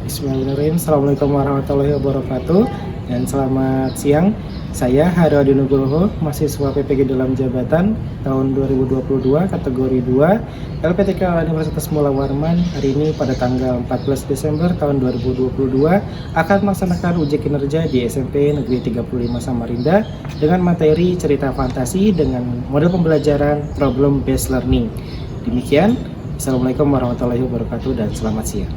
Bismillahirrahmanirrahim. Assalamualaikum warahmatullahi wabarakatuh. Dan selamat siang. Saya Haryadi Nugroho, mahasiswa PPG dalam jabatan tahun 2022 kategori 2 LPTK Universitas Mula Warman. Hari ini pada tanggal 14 Desember tahun 2022 akan melaksanakan uji kinerja di SMP Negeri 35 Samarinda dengan materi cerita fantasi dengan model pembelajaran problem based learning. Demikian. Assalamualaikum warahmatullahi wabarakatuh dan selamat siang.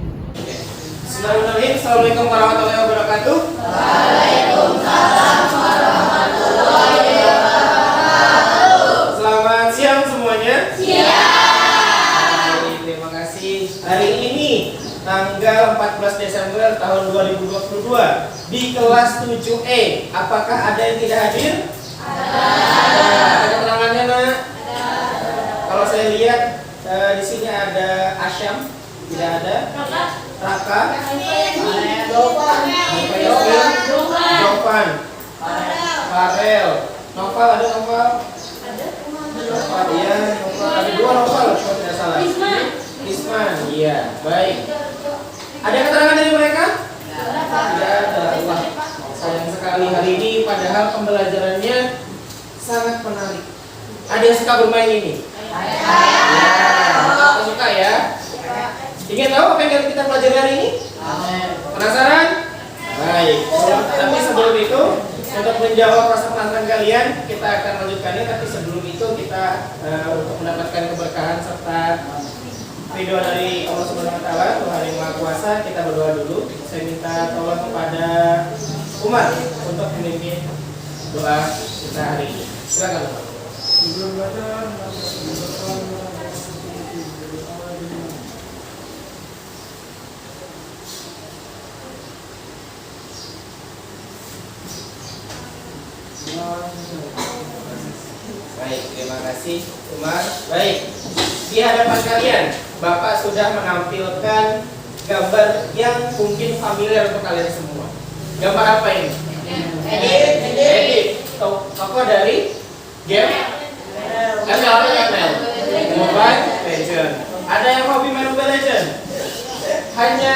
Bismillahirrahmanirrahim. Assalamualaikum warahmatullahi wabarakatuh. Waalaikumsalam warahmatullahi wabarakatuh. Selamat siang semuanya. Siang. Terima kasih. Hari ini tanggal 14 Desember tahun 2022 di kelas 7E. Apakah ada yang tidak hadir? Ada keterangannya, Nak? Kalau saya lihat di sini ada Asyam, tidak ada. Raka, Jovan, Farel, Noval, ada Noval? Noval, iya, Noval. Ada dua Noval, kalau tidak salah. Isman, iya, baik. Ada keterangan dari mereka? Tidak ada. Wah, sayang sekali hari ini, padahal pembelajarannya sangat menarik. Ada yang suka bermain ini? Ya, suka ya? Ingin tahu apa yang kita pelajari hari ini? Penasaran? Baik. Tapi sebelum itu, untuk menjawab rasa penasaran kalian, kita akan lanjutkannya. Tapi sebelum itu kita untuk mendapatkan keberkahan serta ridho dari Allah Subhanahu Wa Taala, Tuhan yang Maha Kuasa, kita berdoa dulu. Saya minta tolong kepada Umar untuk memimpin doa kita hari ini. Silakan Umar. Baik, terima kasih Umar. Baik, di hadapan kalian Bapak sudah menampilkan gambar yang mungkin familiar untuk kalian semua. Gambar apa ini? Edit. Tokoh dari game ML. Mobile Legend. Ada yang hobi main Mobile Legend? Hanya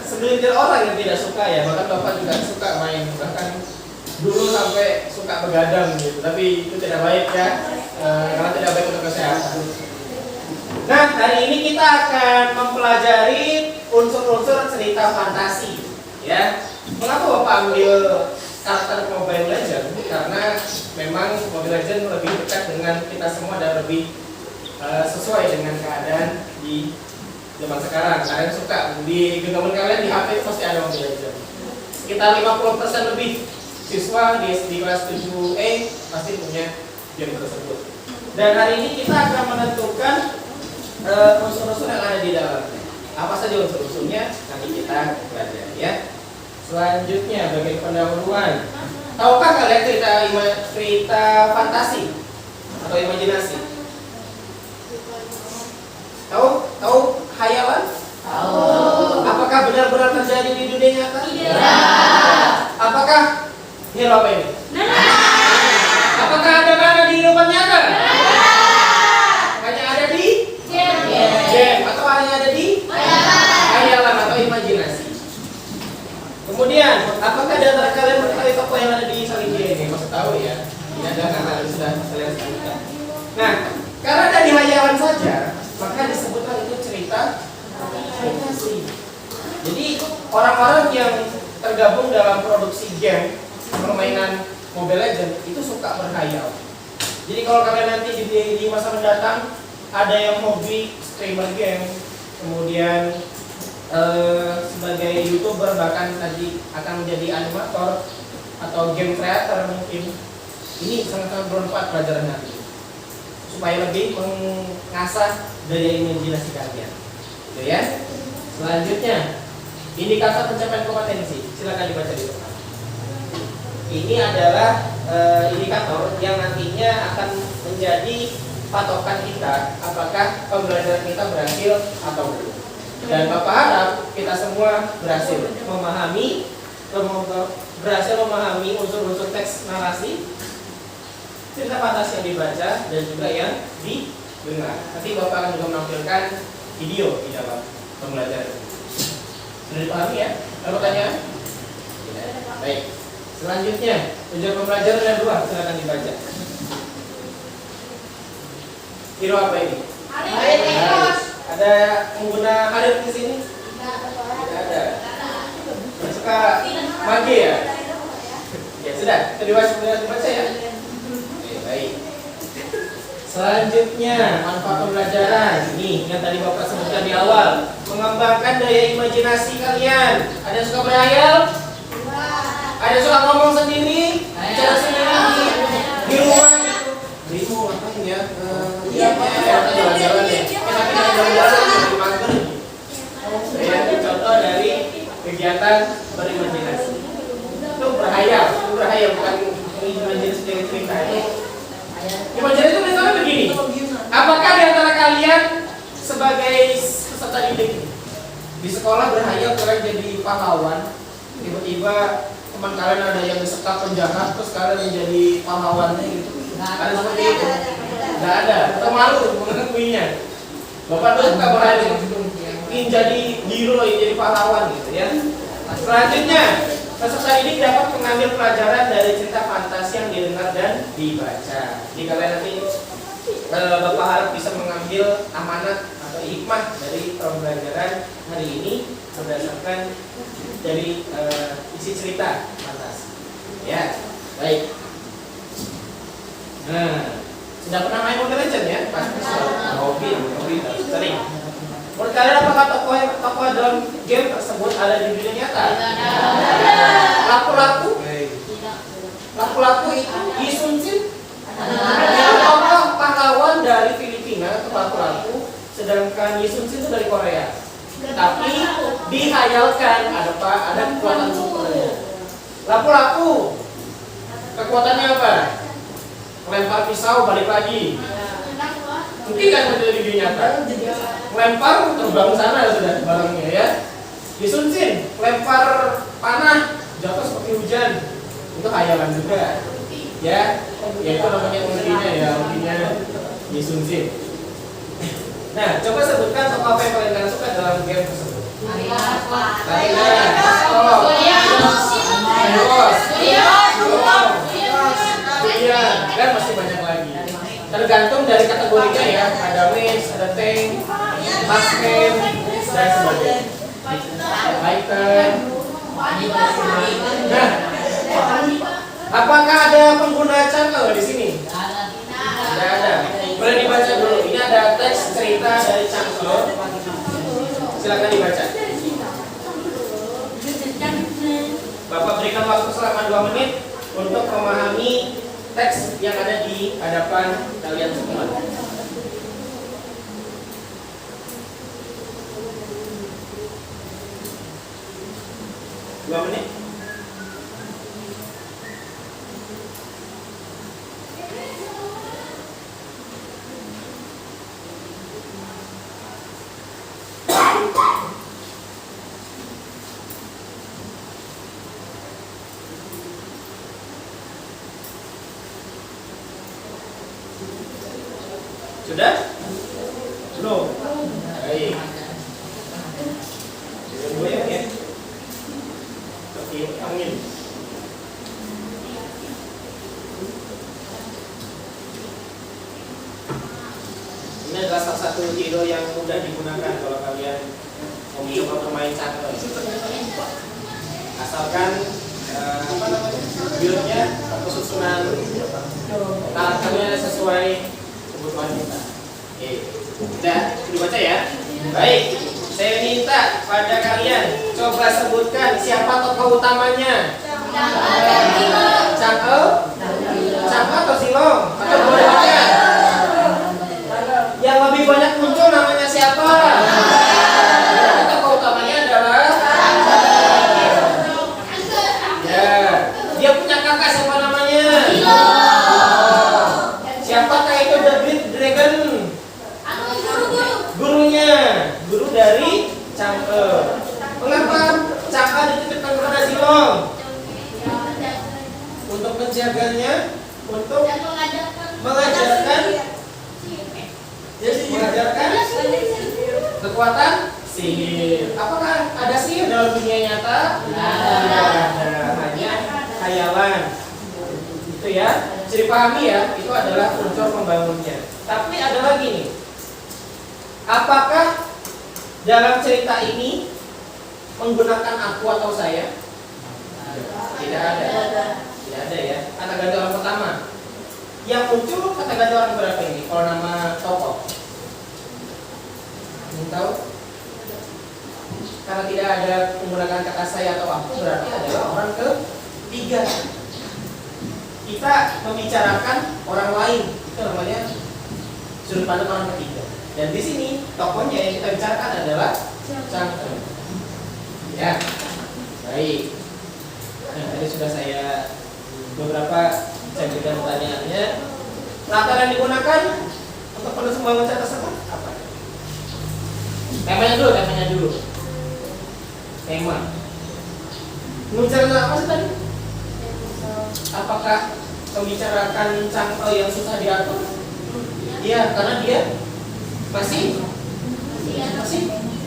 segelintir orang yang tidak suka ya. Bahkan Bapak juga suka main. Bahkan dulu sampai suka begadang gitu, tapi itu tidak baik ya, karena tidak baik untuk kesehatan. Nah, hari ini kita akan mempelajari unsur-unsur cerita fantasi ya. Mengapa Bapak ambil karakter Mobile Legends? Karena memang Mobile Legends lebih dekat dengan kita semua dan lebih sesuai dengan keadaan di zaman sekarang. Kalian suka di genggaman kalian di HP pasti ada Mobile Legends. Sekitar 50% lebih siswa di kelas 7E pasti punya game tersebut. Dan hari ini kita akan menentukan unsur-unsur yang ada di dalamnya. Apa saja unsur-unsurnya nanti kita pelajari ya. Selanjutnya bagian pendahuluan. Tahukah kalian cerita fantasi atau imajinasi? Tahu khayalan? Tahu. Apakah benar-benar terjadi di dunia nyata? Tidak. Apakah hero apa ini? Apakah ada mana di kehidupan nyata? Hanya ada di game atau hanya ada di khayalan atau imajinasi. Kemudian, apakah di antara kalian mengetahui tokoh yang ada di saling ini? Maksud tahu ya? Ini ada karena sudah kalian sebutkan. Nah, karena ada di khayalan saja, maka disebutkan itu cerita fantasi. Jadi orang-orang yang tergabung dalam produksi game permainan Mobile Legends itu suka berkhayal. Jadi kalau kalian nanti di masa mendatang ada yang hobi streamer game, kemudian sebagai YouTuber, bahkan tadi akan menjadi animator atau game creator mungkin, ini sangat-sangat bermanfaat pelajaran nanti supaya lebih mengasah daya imajinasi kalian, gitu ya. Selanjutnya indikator pencapaian kompetensi, silakan dibaca di depan. Ini adalah indikator yang nantinya akan menjadi patokan kita apakah pembelajaran kita berhasil atau belum. Dan Bapak harap kita semua berhasil memahami unsur-unsur teks narasi, cerita fantasi yang dibaca dan juga yang didengar. Nanti Bapak akan juga menampilkan video di dalam pembelajaran. Sudah dipahami ya? Ada pertanyaan? Tidak. Baik. Selanjutnya, tujuan pembelajaran ada 2, silakan dibaca. Hero apa ini? Haris. Ada pengguna Haris di sini? Tidak ada. Suka mage ya? Ya sudah, kita dibaca ya. Oke, baik. Selanjutnya, manfaat pembelajaran. Nih, yang tadi Bapak sebutkan di awal, mengembangkan daya imajinasi kalian. Ada yang suka berhayal? Ada yang suka ngomong sendiri? Bicara sendiri di rumah gitu. Di rumah ngapain ya? Jalan-jalan ya. Tapi jangan jalan-jalan di mager. Ya, contoh dari kegiatan berimajinasi. Itu berhayal bukan imajinasi dari cerita ya. Imajinasi itu misalnya begini. Apakah di antara kalian sebagai peserta didik di sekolah berhayal kalian jadi pahlawan? Tiba-tiba teman kalian ada yang disekap penjahat terus kalian menjadi pahlawannya gitu. Ada seperti itu? Nggak ada. Atau malu mengakuinya? Bapak tuh suka berhayal ingin jadi hero, ingin jadi pahlawan gitu ya. Selanjutnya, peserta didik dapat mengambil pelajaran dari cerita fantasi yang didengar dan dibaca. Jadi kalian nanti Bapak harap bisa mengambil amanat atau hikmah dari pembelajaran hari ini berdasarkan dari isi cerita fantasi. Ya, baik. Nah, sudah pernah main Mobile Legends ya? Pasti hobi sering. Menurut kalian apakah tokoh dalam game tersebut ada di dunia nyata? Laku-laku itu Yi Sun Sin, tokoh pahlawan dari Filipina, atau laku-laku, sedangkan Yi Sun Sin itu dari Korea. Tapi dihayalkan ada kekuatan supernya. Laku-laku kekuatannya apa? Melempar pisau balik lagi. Mungkin kan menjadi di dunia nyata. Melempar terbang sana sudah barangnya ya. Yi Sun Sin lempar panah jatuh seperti hujan. Itu hayalan juga. Ya itu namanya ultinya Yi Sun Sin. Nah, coba sebutkan tokoh apa yang paling kalian suka dalam game tersebut. Dan masih banyak lagi. Tergantung dari kategorinya ya. Ada mage, ada tank, basket, dan sebagainya. Fighter. Nah, apakah ada pengguna channel di sini? Tidak ada. Boleh dibaca dulu. Ini ada teks cerita dari Changklor. Silakan dibaca. Bapak berikan waktu selama 2 menit untuk memahami teks yang ada di hadapan kalian semua. 2 menit. Sudah? Belum? Baik. Goyang ya. Seperti angin. Ini adalah salah satu hero yang mudah digunakan kalau kalian mau mencoba bermain channel. Asalkan build-nya atau susunan karakternya sesuai kebutuhan kita. Oke, sudah dibaca ya. Baik, saya minta pada kalian coba sebutkan siapa tokoh utamanya. Chang'e, Chang'e atau Silong atau dua-duanya? Yang lebih banyak muncul namanya siapa? Tokoh utamanya adalah ya, dia punya kakak siapa namanya? Siapakah itu The Great Dragon? Gurunya, guru dari Chang'e. Mengapa Chang'e dititipkan kepada Silong? Untuk menjaganya, untuk mengajarkan ya. Bisa dipahami ya, itu adalah unsur pembangunnya. Tapi ada lagi nih. Apakah dalam cerita ini menggunakan aku atau saya? Tidak ada. Tidak ada ya. Kata ganti orang pertama. Yang muncul kata ganti orang berapa ini? Kalau nama tokoh? Ingin tahu? Karena tidak ada menggunakan kata saya atau aku, berarti adalah orang ketiga. Kita membicarakan orang lain, itu namanya sudut pandang orang ketiga. Dan di sini tokohnya yang kita bicarakan adalah Cangkeng. Ya, baik. Nah, tadi sudah saya beberapa berikan pertanyaannya. Latar yang digunakan untuk penulis membangun cerita tersebut apa? Temanya dulu. Tema. Membicarakan apa sih tadi? Apakah membicarakan Cangkel yang susah diatur? Iya, karena dia masih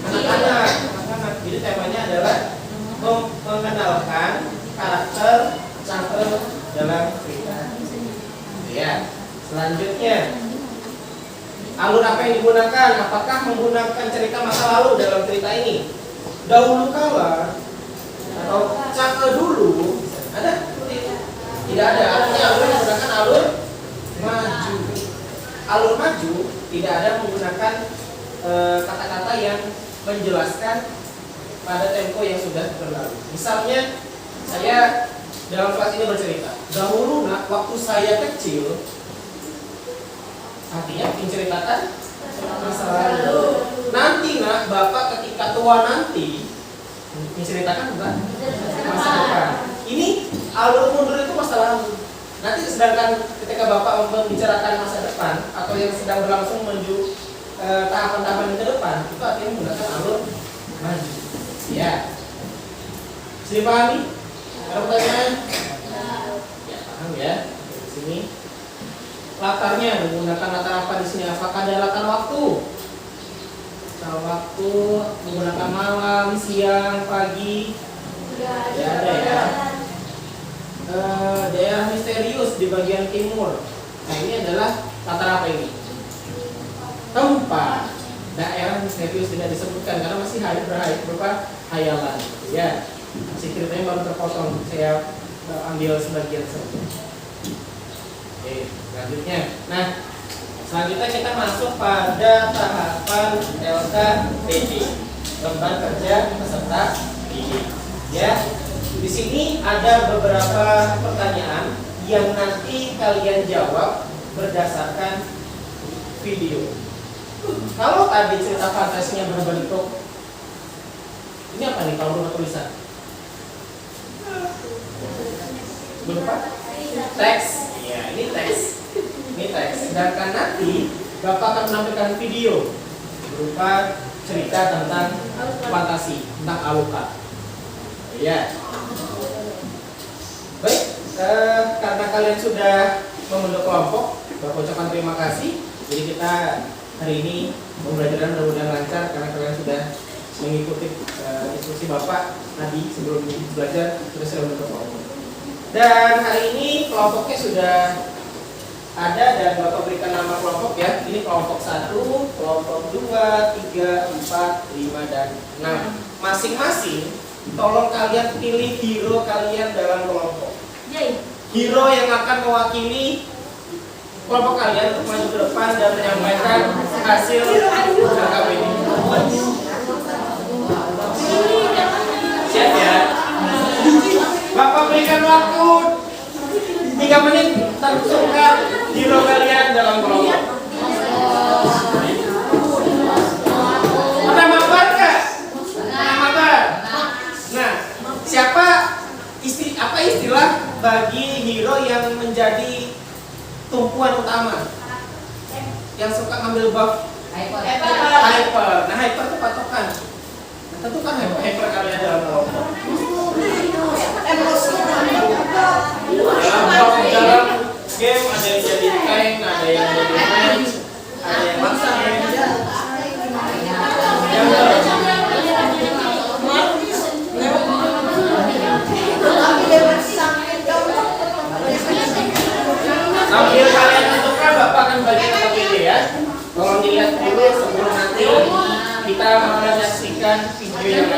anak-anak. Jadi temanya adalah mengenalkan karakter Cangkel dalam cerita. Ya. Selanjutnya, alur apa yang digunakan? Apakah menggunakan cerita masa lalu dalam cerita ini? Dahulu kala atau Cangkel dulu? Ada? Tidak ada. Artinya alur menggunakan alur maju. Alur maju tidak ada menggunakan kata-kata yang menjelaskan pada tempo yang sudah berlalu. Misalnya saya dalam kelas ini bercerita, dahulu nak waktu saya kecil, artinya menceritakan masa lalu. Nanti nak bapak ketika tua nanti menceritakan bukan masa depan. Ini alur mundur itu masa lalu. Nanti sedangkan ketika bapak membicarakan masa depan atau yang sedang berlangsung menuju tahapan-tahapan yang ke depan, itu artinya menggunakan alur maju. Ya, bisa dipahami? Ada pertanyaan? Ya, paham ya. Di sini latarnya menggunakan latar apa di sini? Apakah ada latar waktu? Latar waktu menggunakan malam, siang, pagi. Ya ada ya. Daerah misterius di bagian timur. Nah ini adalah latar apa ini? Tempat. Daerah misterius tidak disebutkan karena masih berupa hayalan. Ya, masih ceritanya baru terpotong. Saya ambil sebagian saja. Oke, selanjutnya. Nah, selanjutnya kita masuk pada tahapan LKPD, lembar kerja peserta didik. Ya, di sini ada beberapa pertanyaan yang nanti kalian jawab berdasarkan video. Kalau tadi cerita fantasinya berbentuk ini apa nih kalau berupa tulisan? Berupa teks. Iya, ini teks. Ini teks. Sedangkan nanti Bapak akan menampilkan video berupa cerita tentang fantasi, tentang Alucard. Iya. Baik, karena kalian sudah membentuk kelompok, Bapak ucapkan terima kasih. Jadi kita hari ini pembelajaran mudah-mudahan lancar karena kalian sudah mengikuti instruksi Bapak tadi sebelum belajar sudah membentuk kelompok. Dan hari ini kelompoknya sudah ada dan Bapak berikan nama kelompok ya. Ini kelompok 1, kelompok 2, 3, 4, 5 dan 6. Masing-masing tolong kalian pilih hero kalian dalam kelompok. Hero yang akan mewakili kelompok kalian untuk maju ke depan dan menyampaikan hasil LKPD. Siap ya? Bapak berikan waktu 3 menit tentukan hero kalian dalam kelompok. Pernah mabar nggak? Pernah mabar? Nah, apa istilah bagi hero yang menjadi tumpuan utama yang suka ngambil buff? Hyper. Nah, hyper itu patokan. Nah, tentukan hyper kalian dalam kelompok. Dalam game ada yang jadi tank, ada yang jadi mage, ada yang maksa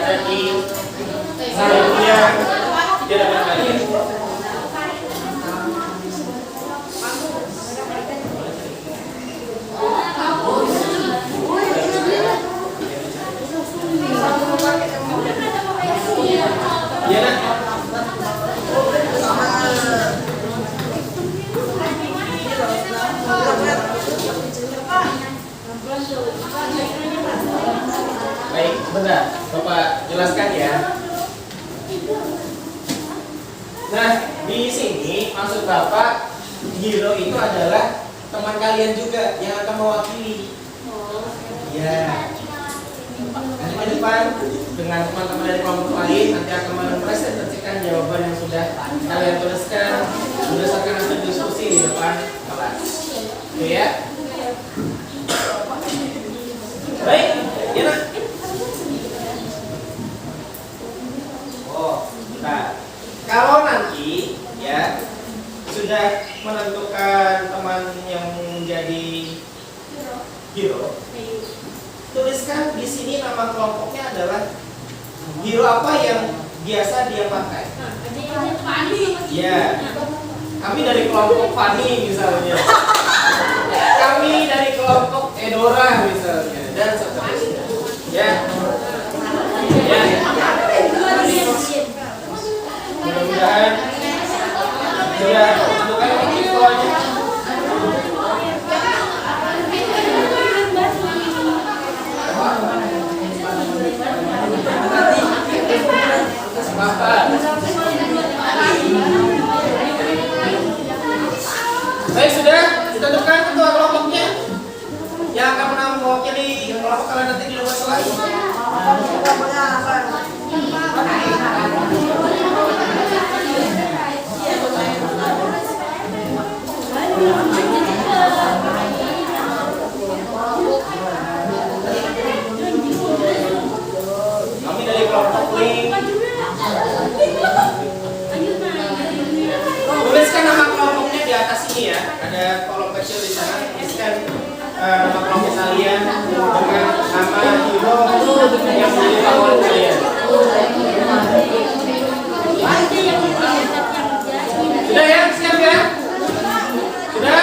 ada di sayapnya di hadapan kalian. Ya, nak? Baik, sebentar, Bapak jelaskan ya. Nah, di sini maksud Bapak hero itu adalah teman kalian juga yang akan mewakili. Ya. Nanti ke depan dengan teman-teman dari kelompok lain nanti akan mempresentasikan jawaban yang sudah kalian tuliskan berdasarkan hasil diskusi di depan kelas. Oke ya? Baik, ya nak? Nah, kalau nanti ya sudah menentukan teman yang menjadi hero, tuliskan di sini nama kelompoknya adalah hero apa yang biasa dia pakai. Ya, kami dari kelompok Fani misalnya, kami dari kelompok Edora misalnya, dan seterusnya. Ya, ya. Mudah-mudahan sudah tentukan siswanya. Baik, sudah ditentukan ketua kelompoknya yang akan mewakili kelompok kalian nanti di luar kelas. Kami dari kelompok link. Tuliskan nama kelompoknya di atas ini ya. Ada kolom kecil di sana. Tuliskan nama kelompok kalian dengan nama hero yang menjadi favorit kalian. Sudah ya? Siap ya? Sudah?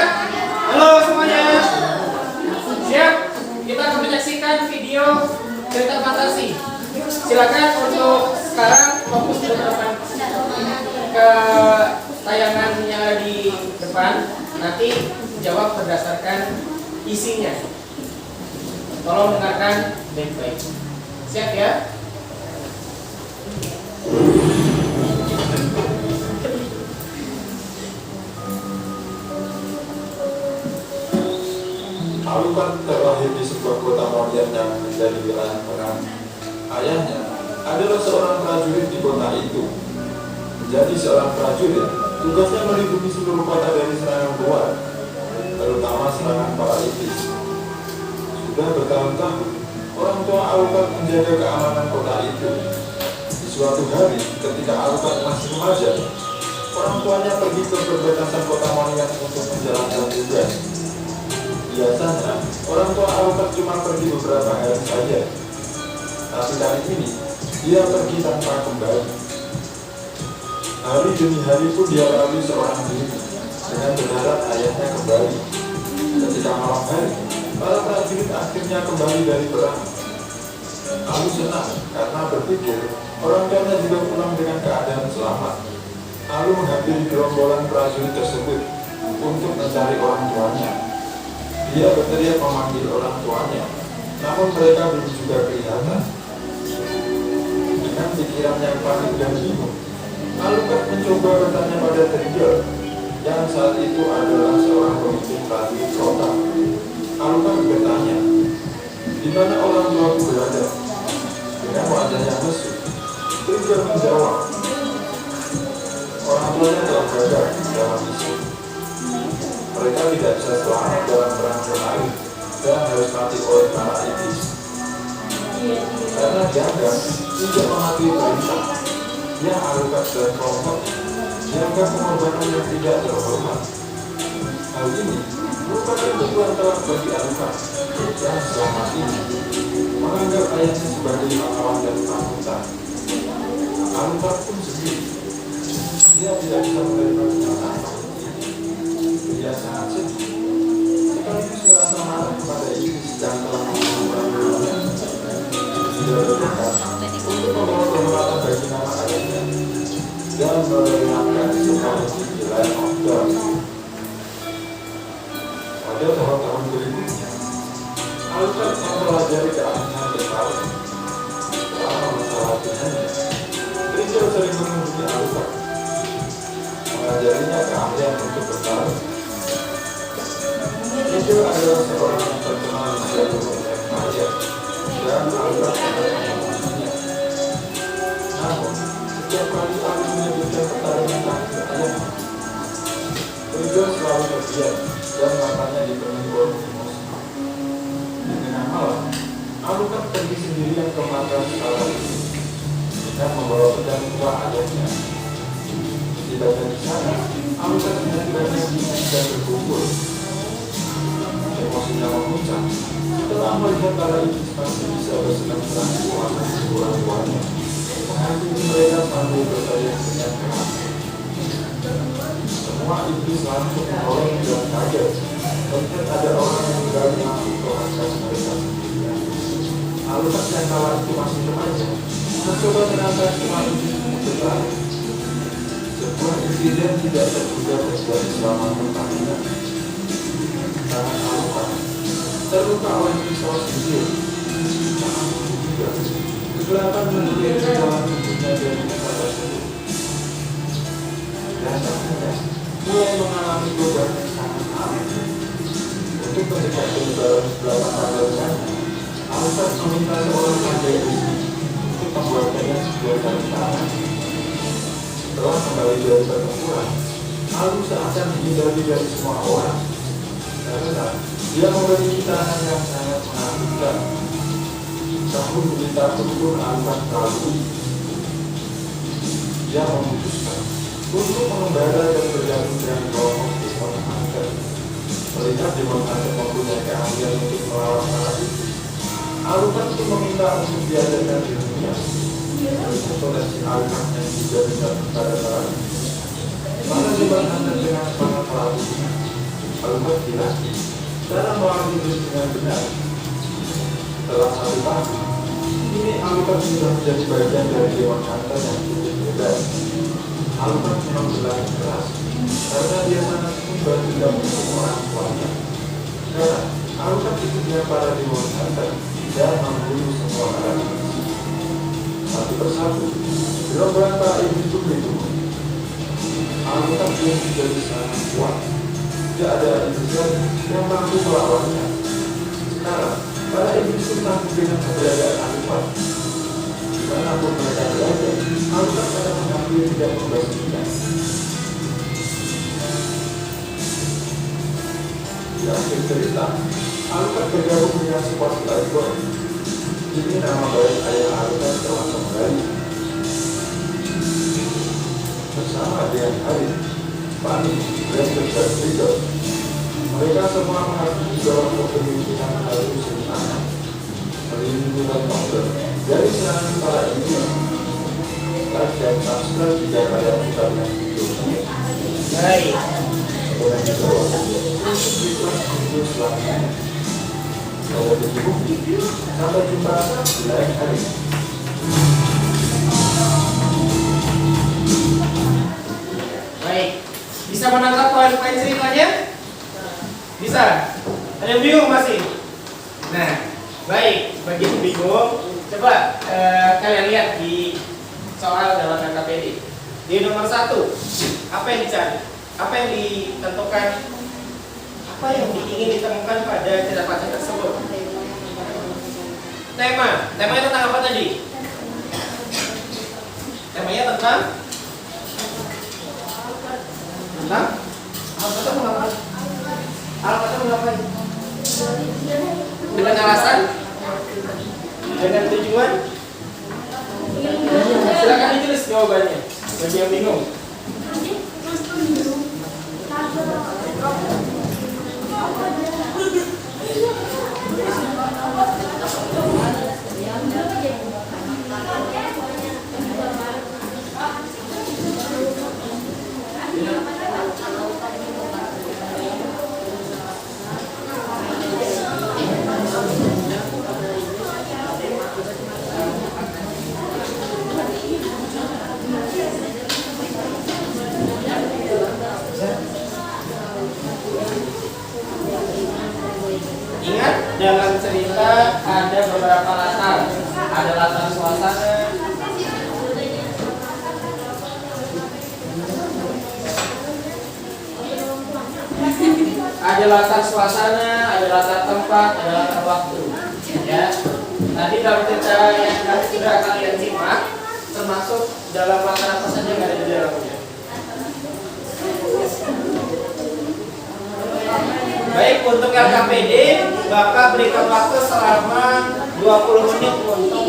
Halo semuanya. Siap? Kita akan menyaksikan video cerita fantasi. Silakan untuk sekarang fokus ke depan, ke tayangan yang ada di depan. Nanti jawab berdasarkan isinya. Tolong dengarkan baik-baik. Siap ya? Alukan terlahir di sebuah kota modern yang menjadi wilayah perang. Ayahnya adalah seorang prajurit di kota itu. Menjadi seorang prajurit, tugasnya melindungi seluruh kota dari serangan luar, terutama serangan para iblis. Sudah bertahun-tahun, orang tua Alucard menjaga keamanan kota itu. Di suatu hari, ketika Alucard masih remaja, orang tuanya pergi ke perbatasan kota Moniat untuk menjalankan tugas. Biasanya, orang tua Alucard cuma pergi beberapa hari saja. Tapi kali ini, dia pergi tanpa kembali. Hari demi hari pun dia lalui seorang diri, dengan berharap ayahnya kembali. Ketika malam hari, para prajurit akhirnya kembali dari perang. Alu senang karena berpikir orang tuanya juga pulang dengan keadaan selamat. Alu menghampiri gerombolan prajurit tersebut untuk mencari orang tuanya. Dia berteriak memanggil orang tuanya, namun mereka belum juga kelihatan. Dengan pikiran yang panik dan bingung, Alucard mencoba bertanya pada Trigger, yang saat itu adalah seorang pemimpin prajurit kota. Alucard bertanya, "Di mana orang tuaku berada?" Dengan wajah yang lesu, Trigger menjawab, "Orang tuanya telah gagal dalam misi. Mereka tidak bisa selamat dalam perang kemarin dan harus mati oleh para iblis. Karena dianggap tidak mematuhi perintah, yang Alucard dan kelompoknya dianggap pengorbanan yang tidak terhormat. Hal ini merupakan tujuan telah bagi Alucard yang selamat ini. menganggap ayahnya sebagai pahlawan dan panutan. Alucard pun sedih. Dia tidak bisa menerima kenyataan seperti ini. Dia sangat sedih. Sekaligus merasa marah kepada iblis yang telah memperlakukannya. Dia bertekad untuk membawa kehormatan bagi nama ayahnya dan meringankan semua kegilaan of God. Pada tahun-tahun berikutnya, Alucard mempelajari keahlian bertarung. Selama masa latihannya, Rigel sering mengunjungi Alucard, mengajarinya keahlian untuk bertarung. Rigel adalah seorang yang terkenal di seluruh dunia maya, dan Alucard sangat menghormatinya. Namun, setiap kali Alucard menyebutkan pertarungan terakhir ayahnya, Rigel selalu terdiam dan matanya dipenuhi bolu emosi. Di tengah malam, Alucard pergi sendirian ke markas Skala dan membawa pedang tua ayahnya. Setibanya di sana, Alucard melihat banyak dingin dan berkumpul. Emosinya memuncak setelah melihat para iblis masih bisa bersenang-senang di ruangan sebuah-buahnya, menghantui mereka sambil bertanya dengan keras. Semua iblis langsung menoleh dan kaget melihat ada orang yang berani masuk ke markas mereka sendirian. Alucard yang kala itu masih remaja mencoba menantang semua iblis untuk berlari. Sebuah insiden tidak terduga terjadi selama pertandingan. Tangan Alucard terluka oleh pisau sihir. Tangan juga kegelapan menggeliat di dalam tubuhnya dari muka tersebut. Dan akhirnya mulai mengalami perubahan yang sangat aneh. Untuk mendekat penyebaran belakang pada rumahnya, Alucard meminta seorang pandai besi untuk membuatnya sebuah sarung tangan. Setelah kembali dari pertempuran, Alu seakan dihindari dari semua orang karena dia memiliki tangan yang sangat menakutkan. Tahun demi tahun pun Alucard terlalui. Dia memutuskan untuk mengembara dan bergabung dengan kelompok Demon Hunter. Melihat Demon Hunter mempunyai keahlian untuk melawan para iblis, Alucard pun meminta untuk diajarkan ilmunya. Melihat potensi Alucard yang juga bisa kepada para iblis, maka Demon Hunter dengan semangat melatihnya. Alucard dilatih cara melawan iblis dengan benar. Setelah 1 tahun, ini Alucard sudah menjadi bagian dari Demon Hunter yang cukup hebat. Alucard memang berlatih keras karena dia sangat membantu dan mendukung orang tuanya. Sekarang, Alucard ikut dengan para Demon Hunter dan membunuh semua para iblis. Satu persatu, gerombolan para iblis itu berhitung. Alucard belum menjadi sangat kuat. Tidak ada iblis yang mampu melawannya. Sekarang, para iblis pun takut dengan keberadaan Alucard. Dimanapun mereka berada, Alucard akan mengambil tidak membasminya. Di akhir cerita, Alucard bergabung dengan squad Bloodborne. Ini nama baik ayah Alucard telah kembali. Bersama dengan Harry, Fanny, Brandon, dan Rigel, mereka semua mengakui bahwa kepemimpinan Alucard Sultana melindungi dan kontrol dari serangan para iblis. Like dan subscribe jika kalian suka dengan video ini. Baik. Dan di bawah untuk request video selanjutnya. Saya Dedi Bukti. Sampai jumpa di lain hari. Baik. Bisa menangkap poin-poin ceritanya? Bisa? Ada yang bingung masih? Nah, baik. Bagi yang bingung, coba kalian lihat di soal dalam KKPD. Di nomor 1, apa yang dicari? Apa yang ditentukan? Apa yang ingin ditemukan pada cerita baca tersebut? Temanya tentang apa tadi? Temanya tentang Al-Fatihah mengapa? Al-Fatihah mengapa? Dengan alasan? Dengan tujuan? Silakan ditulis jawabannya bagi yang bingung. Ada latar suasana, ada latar tempat, ada latar waktu. Ya. Tadi dalam cerita yang sudah kalian simak, termasuk dalam latar apa saja yang ada di dalamnya. Baik, untuk LKPD, Bapak berikan waktu selama 20 menit untuk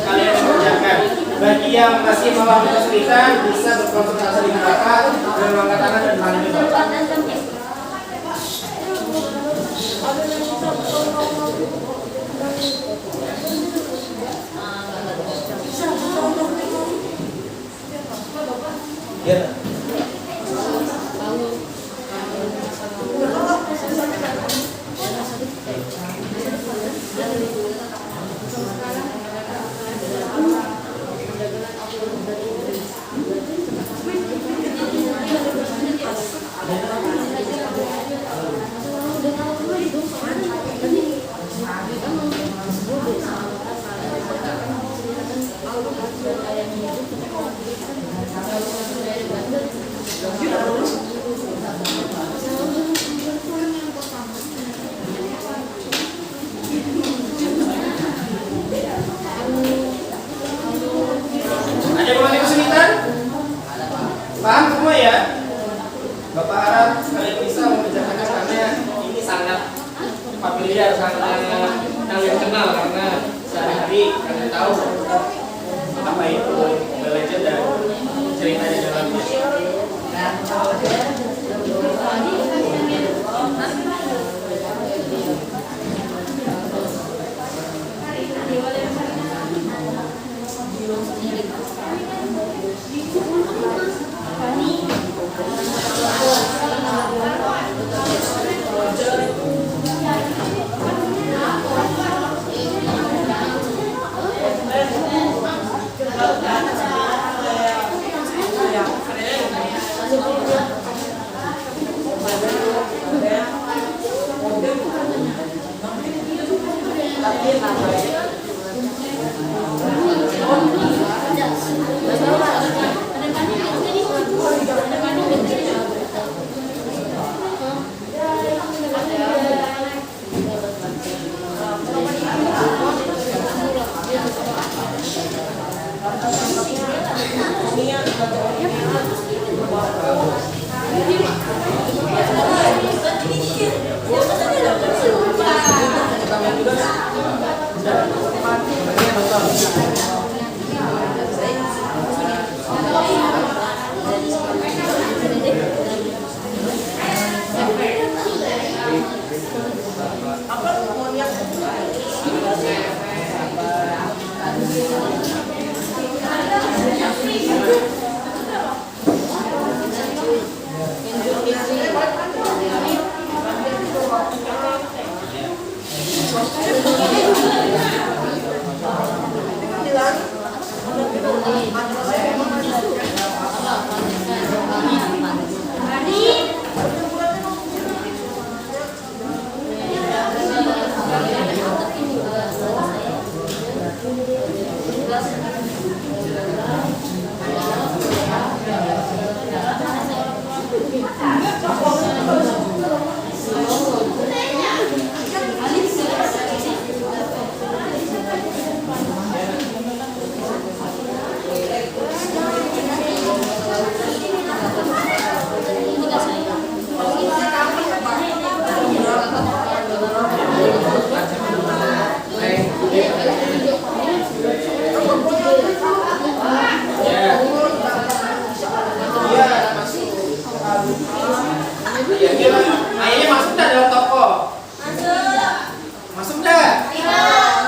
kalian mengerjakan. Bagi yang masih mau kesulitan, bisa berkonsultasi dengan Bapak dan mengangkat tangan dan panggil Bapak. Ya. Ada yang mengalami kesulitan? Paham semua ya? Bapak harap kalian bisa mengerjakannya karena ini sangat familiar, sangat kalian kenal karena sehari-hari kalian tahu apa itu The Legend dan cerita di dalamnya. Ayahnya masuk dah dalam toko? Masuk dah?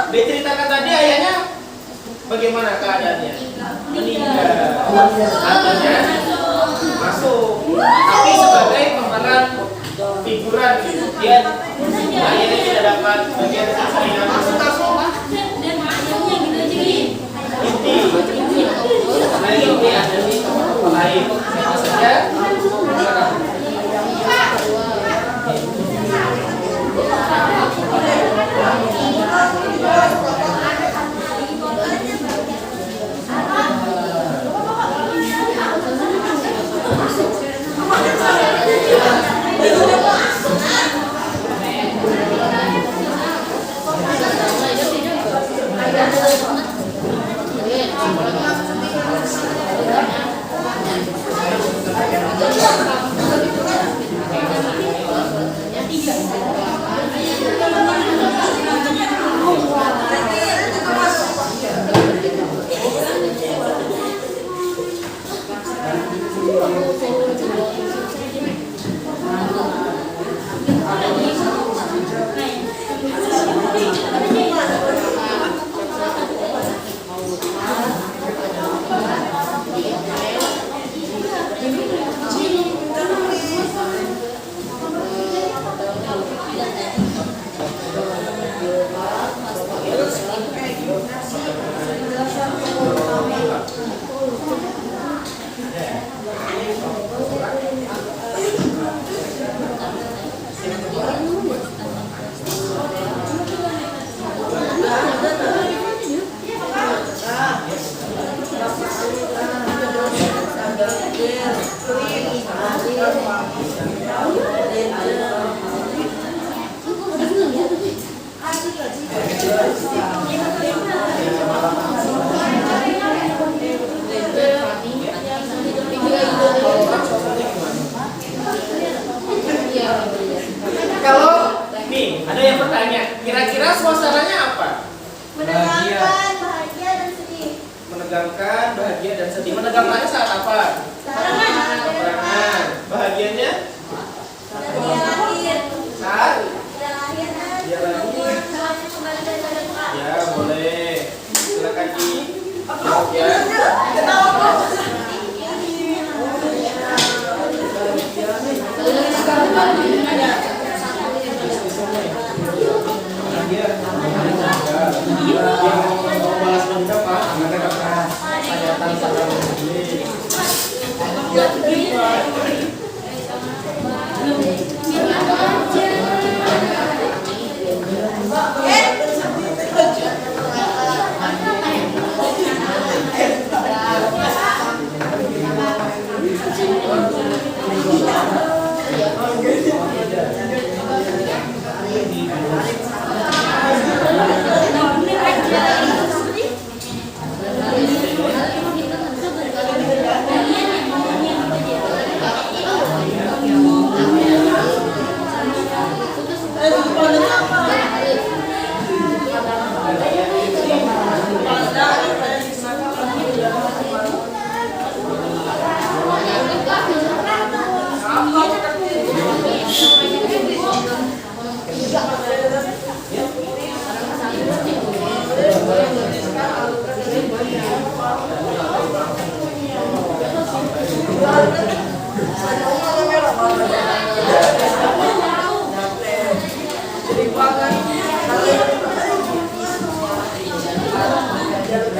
Diceritakan tadi ayahnya bagaimana keadaannya? Meninggal. Artinya masuk. Tapi sebagai pemeran figuran gitu. Dia ayahnya tidak dapat bagian sisanya masuk. Inti ada di toko lain. Siapa saja? Ayo, Kalau nih ada yang bertanya, kira-kira suasananya apa? Menegangkan, bahagia dan sedih. Menegangkan, bahagia dan sedih. Menegangkannya saat apa? Peperangan. Bahagianya? Dia lahir. Saat? Dia lahir. Dia lahir. Semuanya kembali dari dekat. Ya boleh. Silakan dijawab ya.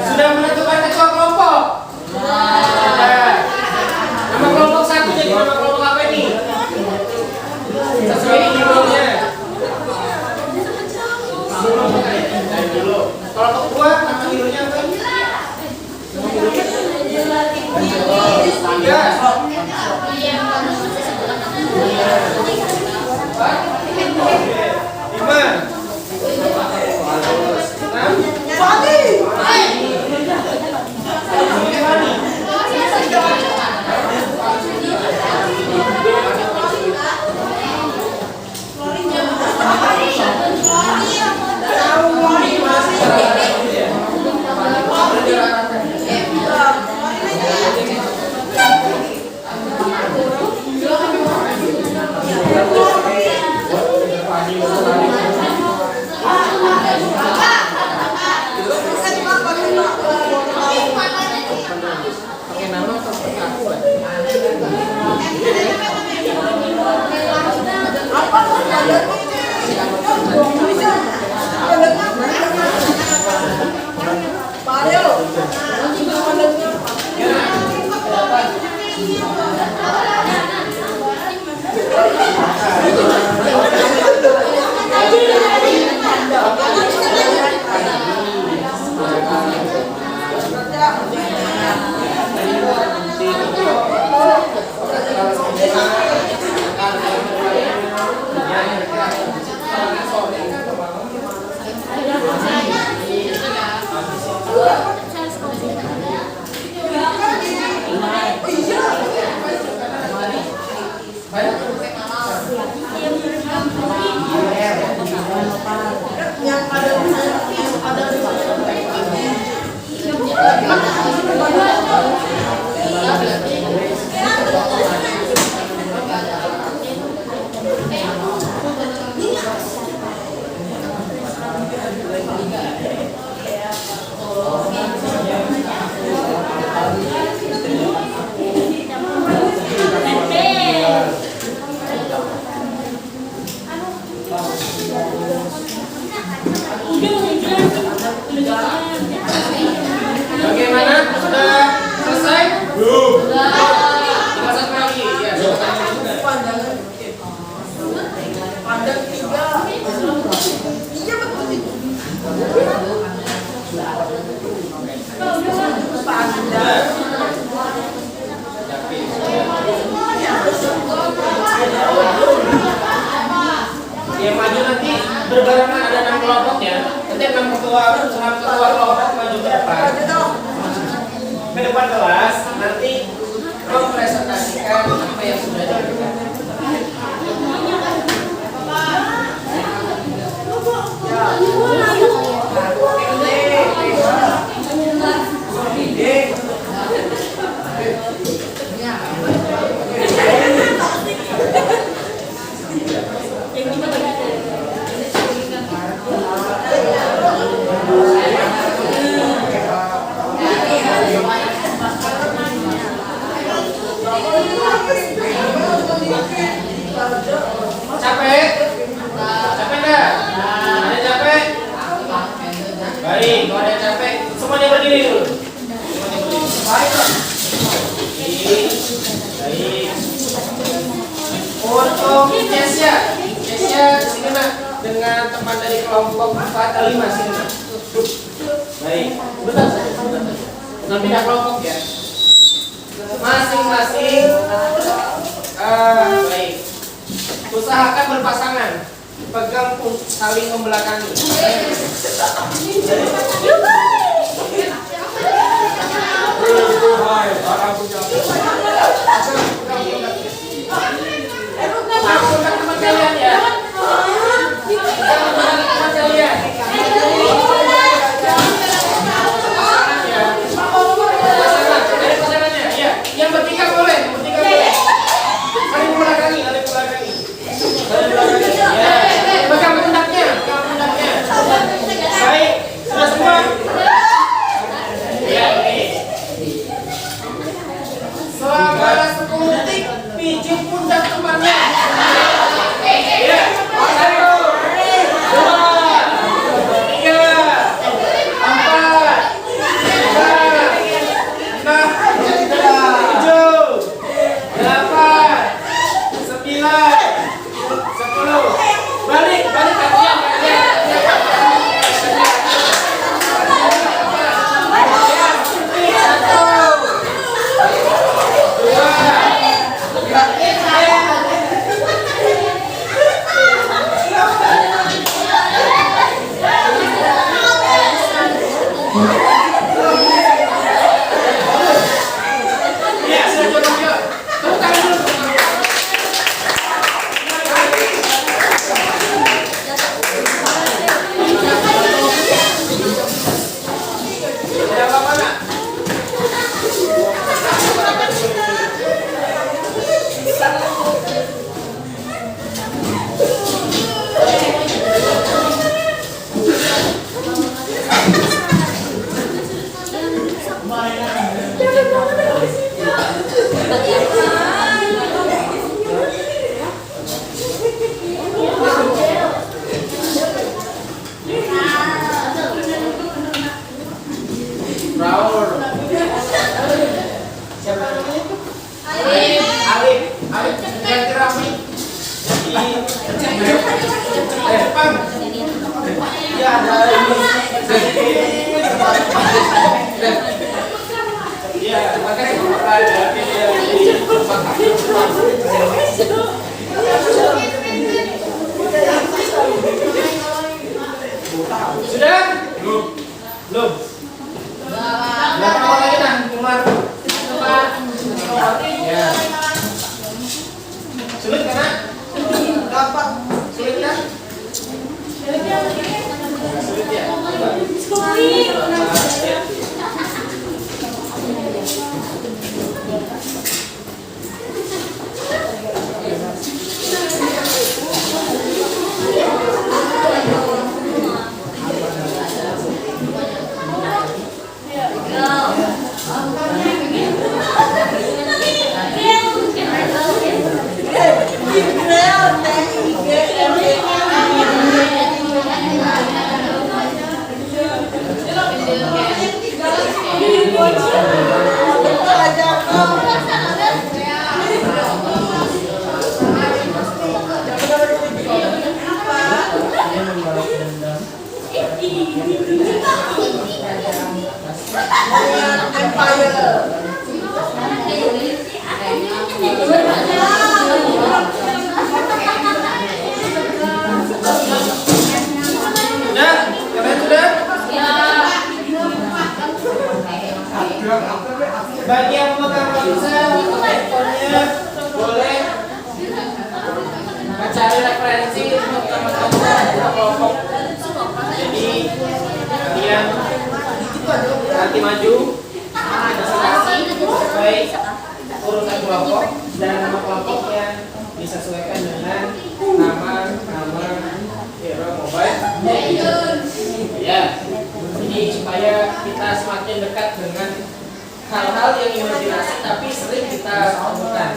Sudah menentukan ketua kelompok? Sudah. Nama kelompok satu jadi nama kelompok apa ini? Sesuai judulnya. Dari dulu. Kelompok dua nama hidupnya apa? Tiga. Lima. Bagaimana? Sudah selesai? Belum. Tinggal satu lagi. Ya, Pandang tiga. Iya betul itu. Pandang. kelas nanti mempresentasikan apa yang sudah dilakukan. Capek? Capek enggak? Ada capek? Baik, kalau ada capek, semuanya berdiri dulu. Semuanya berdiri. Baik. Baik. Untuk Jesya, sini nak dengan teman dari kelompok 4 atau 5 sini nak. Baik. Bentar. Nah, pindah kelompok ya. Masing-masing. Baik. Usahakan berpasangan. Pegang pun saling membelakangi. Pundak teman kalian ya. Teman kalian. Pasangannya, ya. Yang bertiga boleh, saling membelakangi, saling membelakangi. Ya. Pegang pundaknya, Baik, sudah semua. Ya, oke. Selama 10 detik, pijit pundak temannya. Ya, 1, 2, 3, 4, 5, 6, 7, 8, 9, 10. Balik kalian. Sudah? Belum. Berapa lagi nah, Umar? Ya. Sulit kan? Dapat. Sulit kan? Sulit ya? Bagi yang memegang pulsa atau handphonenya boleh mencari referensi untuk teman-teman kelompok. Jadi kalian nanti maju presentasi sesuai urutan kelompok dan nama kelompoknya disesuaikan dengan nama hero mobile. Ya, ini supaya kita semakin dekat dengan hal-hal yang imajinasi tapi sering kita temukan.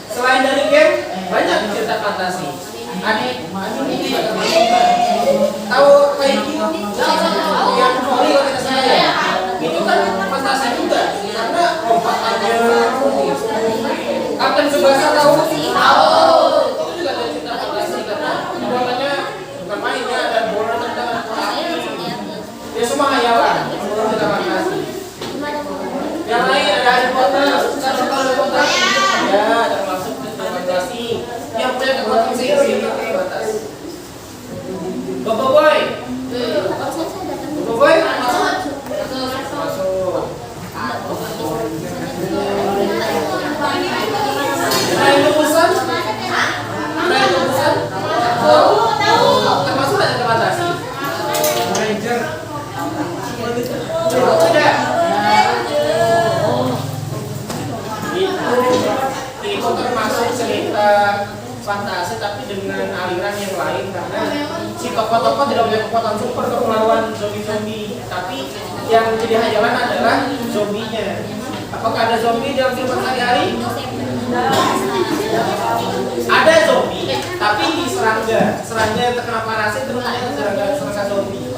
Selain dari game, banyak cerita fantasi. Adik ini tahu kayak gitu yang volley kalau kita saya itu kan fantasi juga karena lompatannya. Kapten Tsubasa tahu? Itu juga ada cerita fantasi karena bolanya bukan mainnya ada bola tendangan api. Ya semua hayalan, semua cerita fantasi. Yang lain ada Harry Potter, Harry Potter. Ya, termasuk cerita fantasi yang punya kekuatan sihir yang terbatas. Bobo Boy. Bobo Boy masuk. Ada lukisan? Tahu? Termasuk cerita fantasi. Ranger. Tidak. Itu termasuk cerita fantasi tapi dengan aliran yang lain karena si tokoh-tokoh tidak punya kekuatan super untuk melawan zombie-zombie, tapi yang menjadi hayalan adalah zombinya. Apakah ada zombie dalam kehidupan sehari-hari? Ada zombie, tapi di serangga yang terkena parasit terus serangga zombie.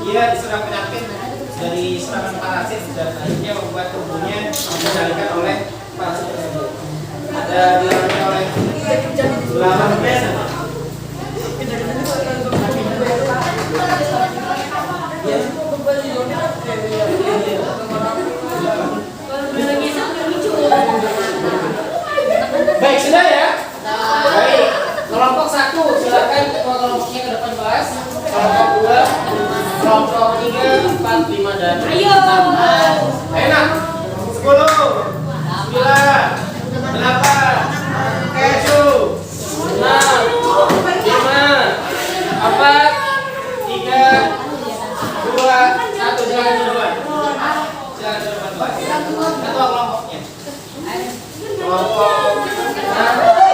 Dia diserang penyakit dari serangan parasit dan akhirnya membuat tubuhnya dikendalikan oleh parasit tersebut. Ada dialami oleh 8 band. Baik, sudah ya? Baik. Kelompok 1 silakan ketua kelompoknya ke depan kelas. Kelompok 2, kelompok 3, 4, 5 dan 6. Enak. 10, 9, 8, 7, 6, 5, 4, 3, 2, 1. Silakan duluan. Silakan duluan. Ketua kelompoknya. Kelompok 6.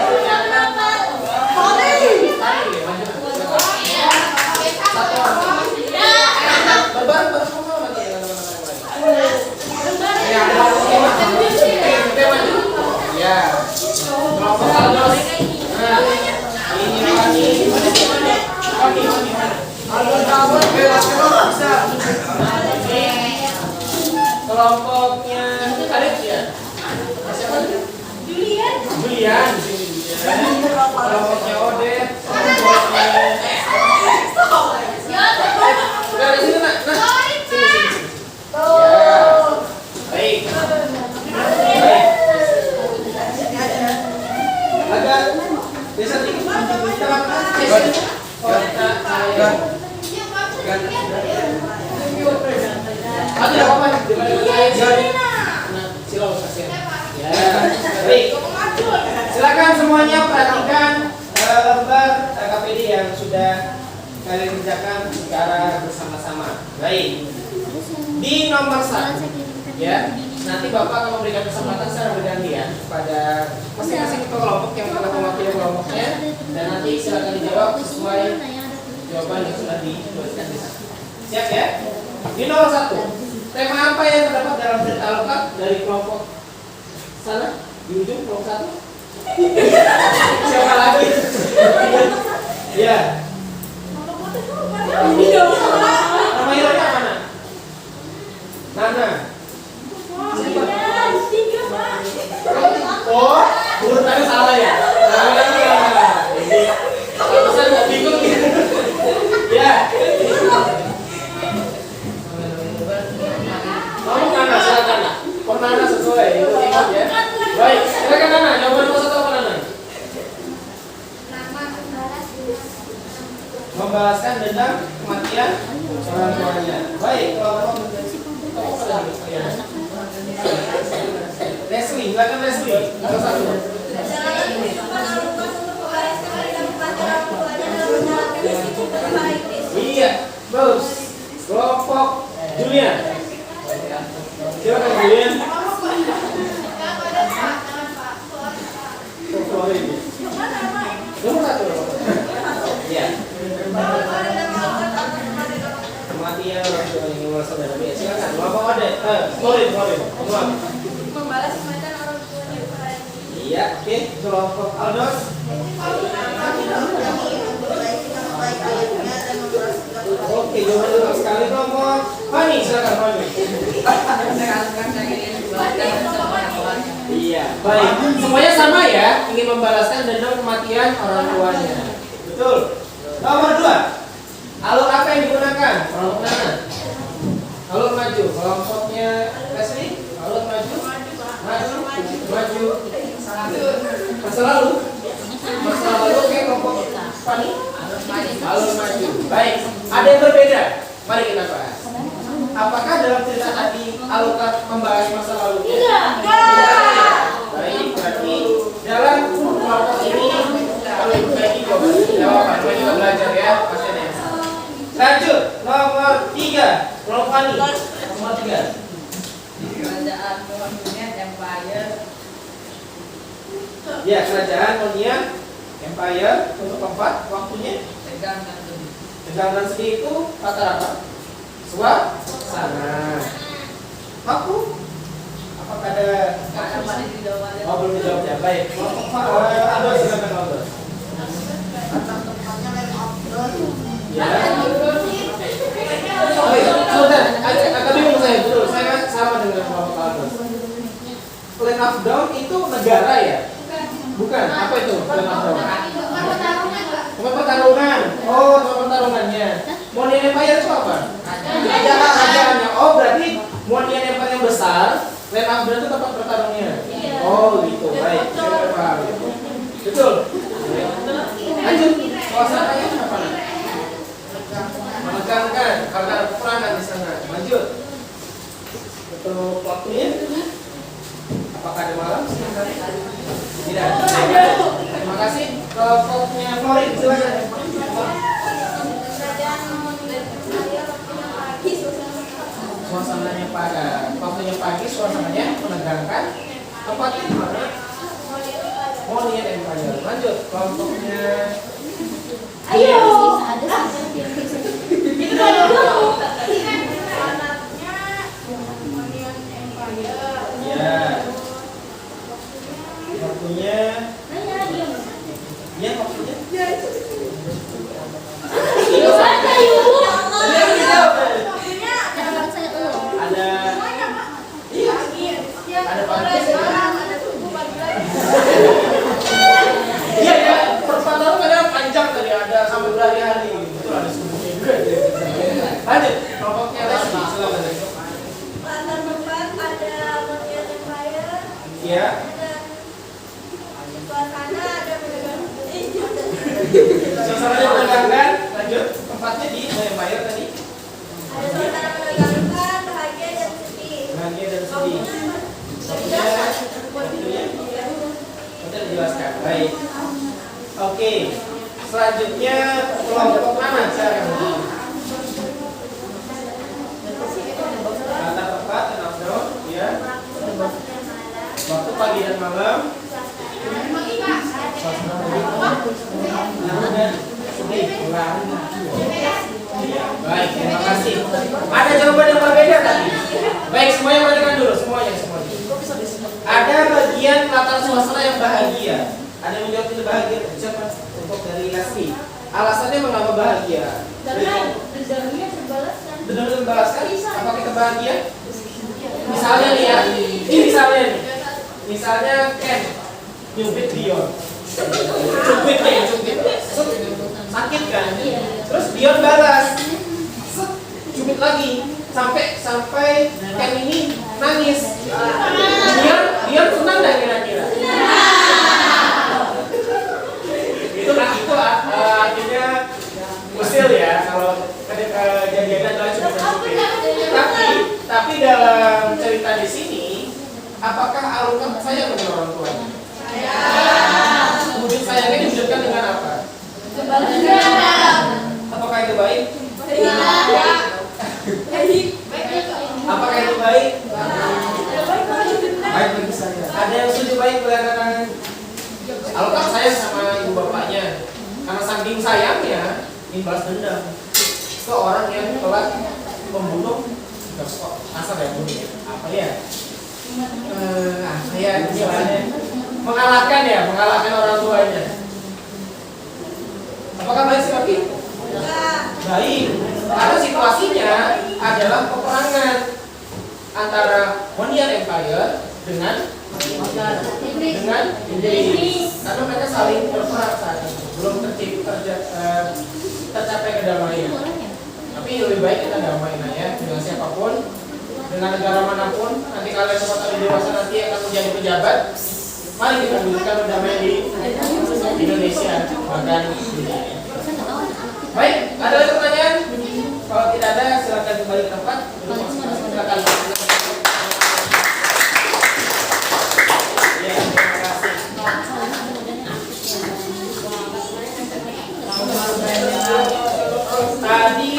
Kelompoknya Alif ya? Siapa? Julian. Kelompoknya Odet. Dari sini nak. Sini. Ya. Baik. Agak bisa dikit. Ada apa? Baik. Silakan semuanya perhatikan lembar KPD yang sudah kalian kerjakan secara bersama-sama. Baik. Di nomor 1, ya. Nanti Bapak akan memberikan kesempatan secara bergantian kepada masing-masing ketua kelompok yang telah mewakili kelompoknya, dan nanti silakan dijawab sesuai jawaban yang sudah dituliskan di sana. Siap ya? Di nomor 1, tema apa yang terdapat dalam cerita lengkap dari kelompok sana di ujung kelompok 1? Siapa lagi? Ya. Nama hero-nya mana? Nana. Oh, urutannya salah ya? Ini saya nggak bingung gitu. Ya. Kamu Nana, silakan. Kok Nana sesuai? Ingat ya. Baik, silakan Nana. Jawaban nomor 1 apa Nana? Membalaskan dendam kematian orang tuanya. Baik, kalau tadi? Ya. Leslie, silakan Leslie. Nomor 1. Menjalankan kehidupan orang tua untuk mewariskan dan membantu orang tuanya dalam menjalankan misi berbaik. Iya, bagus. Kelompok Julian. Silakan Julian. Nomor 1. Iya. Kematian orang tua yang ingin saudara. Silakan. Kelompok Ode. Morin. Membalas kematian orang tuanya kepada Iya, oke. Kelompok Aldos. Oke, jawaban betul sekali kelompok Fani. Silakan Fani. Iya, baik. Semuanya sama ya, ingin membalaskan dendam kematian orang tuanya. Betul. Nomor 2. Alur apa yang digunakan? Kelompok mana? Alur maju. Kelompoknya Leslie. Alur maju. Maju. Masa lalu. Oke, kelompok Fani. Alur maju. Baik. Ada yang berbeda. Mari kita bahas. Apakah dalam cerita tadi alur membahas masa lalunya? Baik, berarti dalam kelompok ini kalau diperbaiki jawaban. Coba kita belajar ya, pasiennya. Lanjut, nomor 3. Kelompok Fani. Nomor 3. Kerajaan Monian Empire. Ya, kerajaan Monian Empire untuk keempat waktunya. Tegang dan sedih. Tegang dan sedih itu kata apa? Suasana. Aku? Apakah ada? Oh, belum dijawab ya. Baik. Ada silakan Aldo. Ya. Oh iya, sebentar. Agak bingung saya betul. Saya kan sama dengan kelompok Aldo. Land of Dawn itu negara ya? Bukan. Apa itu? Land of Dawn. Tempat pertarungan. Oh, tempat pertarungannya. Monian Empire itu apa? Kerajaannya. Oh, berarti Monian Empire yang besar, Land of Dawn itu tempat pertarungnya. Oh, gitu. Baik. Saya paham. Betul. Lanjut. Suasananya apa? Menegangkan karena ada peperangan di sana. Lanjut. Untuk waktunya? Apakah ada malam? Tidak. Terima kasih. Kelompoknya Florin, silakan. Suasananya pada waktunya pagi, suasananya menegangkan. Tempatnya di mana? Monian Empire. Lanjut. Kelompoknya Ayo. ya. Waktunya ya waktunya. Ada pantai. Iya ya, perpanjangan kadang panjang tadi ada sampai berhari-hari. Betul ada sebelumnya juga. Lanjut, kelompoknya Leslie, silakan. Latar depan ada Monian Empire. Iya. Suasana ada Suasananya menegangkan. Lanjut, tempatnya di Empire tadi. ada suasana menegangkan, bahagia dan sedih. Bahagia dan sedih. Waktunya sudah dijelaskan. Baik. Oke. Selanjutnya kelompok mana sekarang? Latar tepat dan outdoor, ya. Waktu pagi dan malam. Dan sedih. Baik, terima kasih. Ada jawaban yang berbeda tadi. Baik, semuanya perhatikan dulu, semuanya. Ada bagian latar suasana yang bahagia. Ada yang menjawab itu bahagia. Siapa? Untuk dari Leslie. Alasannya mengapa bahagia? Dendamnya terbalaskan. Benar terbalaskan. Apa kita bahagia? Misalnya nih ya. Ini misalnya nih. Misalnya Ken nyubit Dion. Cubit nih, cubit. Sakit kan? Terus Dion balas. Cubit lagi. Sampai Ken ini nangis. Dion senang nggak kira-kira? Itu artinya usil ya kalau kejadian adalah cubit. Tapi dalam cerita di sini, apakah Alukah sayang dengan orang tuanya? Wujud sayangnya diwujudkan dengan apa? Apakah itu baik? Apakah itu baik? Baik bagi saya. Ada yang setuju baik boleh angkat tangan? Alukah sayang sama ibu bapaknya? Karena saking sayangnya, ingin balas dendam ke orang yang telah membunuh. Asal ya bunuh ya? Apa ya? Ya istilahnya mengalahkan orang tuanya. Apakah baik seperti itu? Baik, karena situasinya adalah peperangan antara Monian Empire dengan Inggris. Karena mereka saling berperang saat itu, belum tercapai kedamaian. Tapi lebih baik kita damai ya dengan siapapun, dengan negara manapun. Nanti kalian semua kali dewasa nanti akan menjadi pejabat. Mari kita wujudkan damai di Indonesia bahkan di dunia. Baik, ada lagi pertanyaan? Kalau tidak ada, silakan kembali ke tempat. Silakan. Ya, terima kasih. Tadi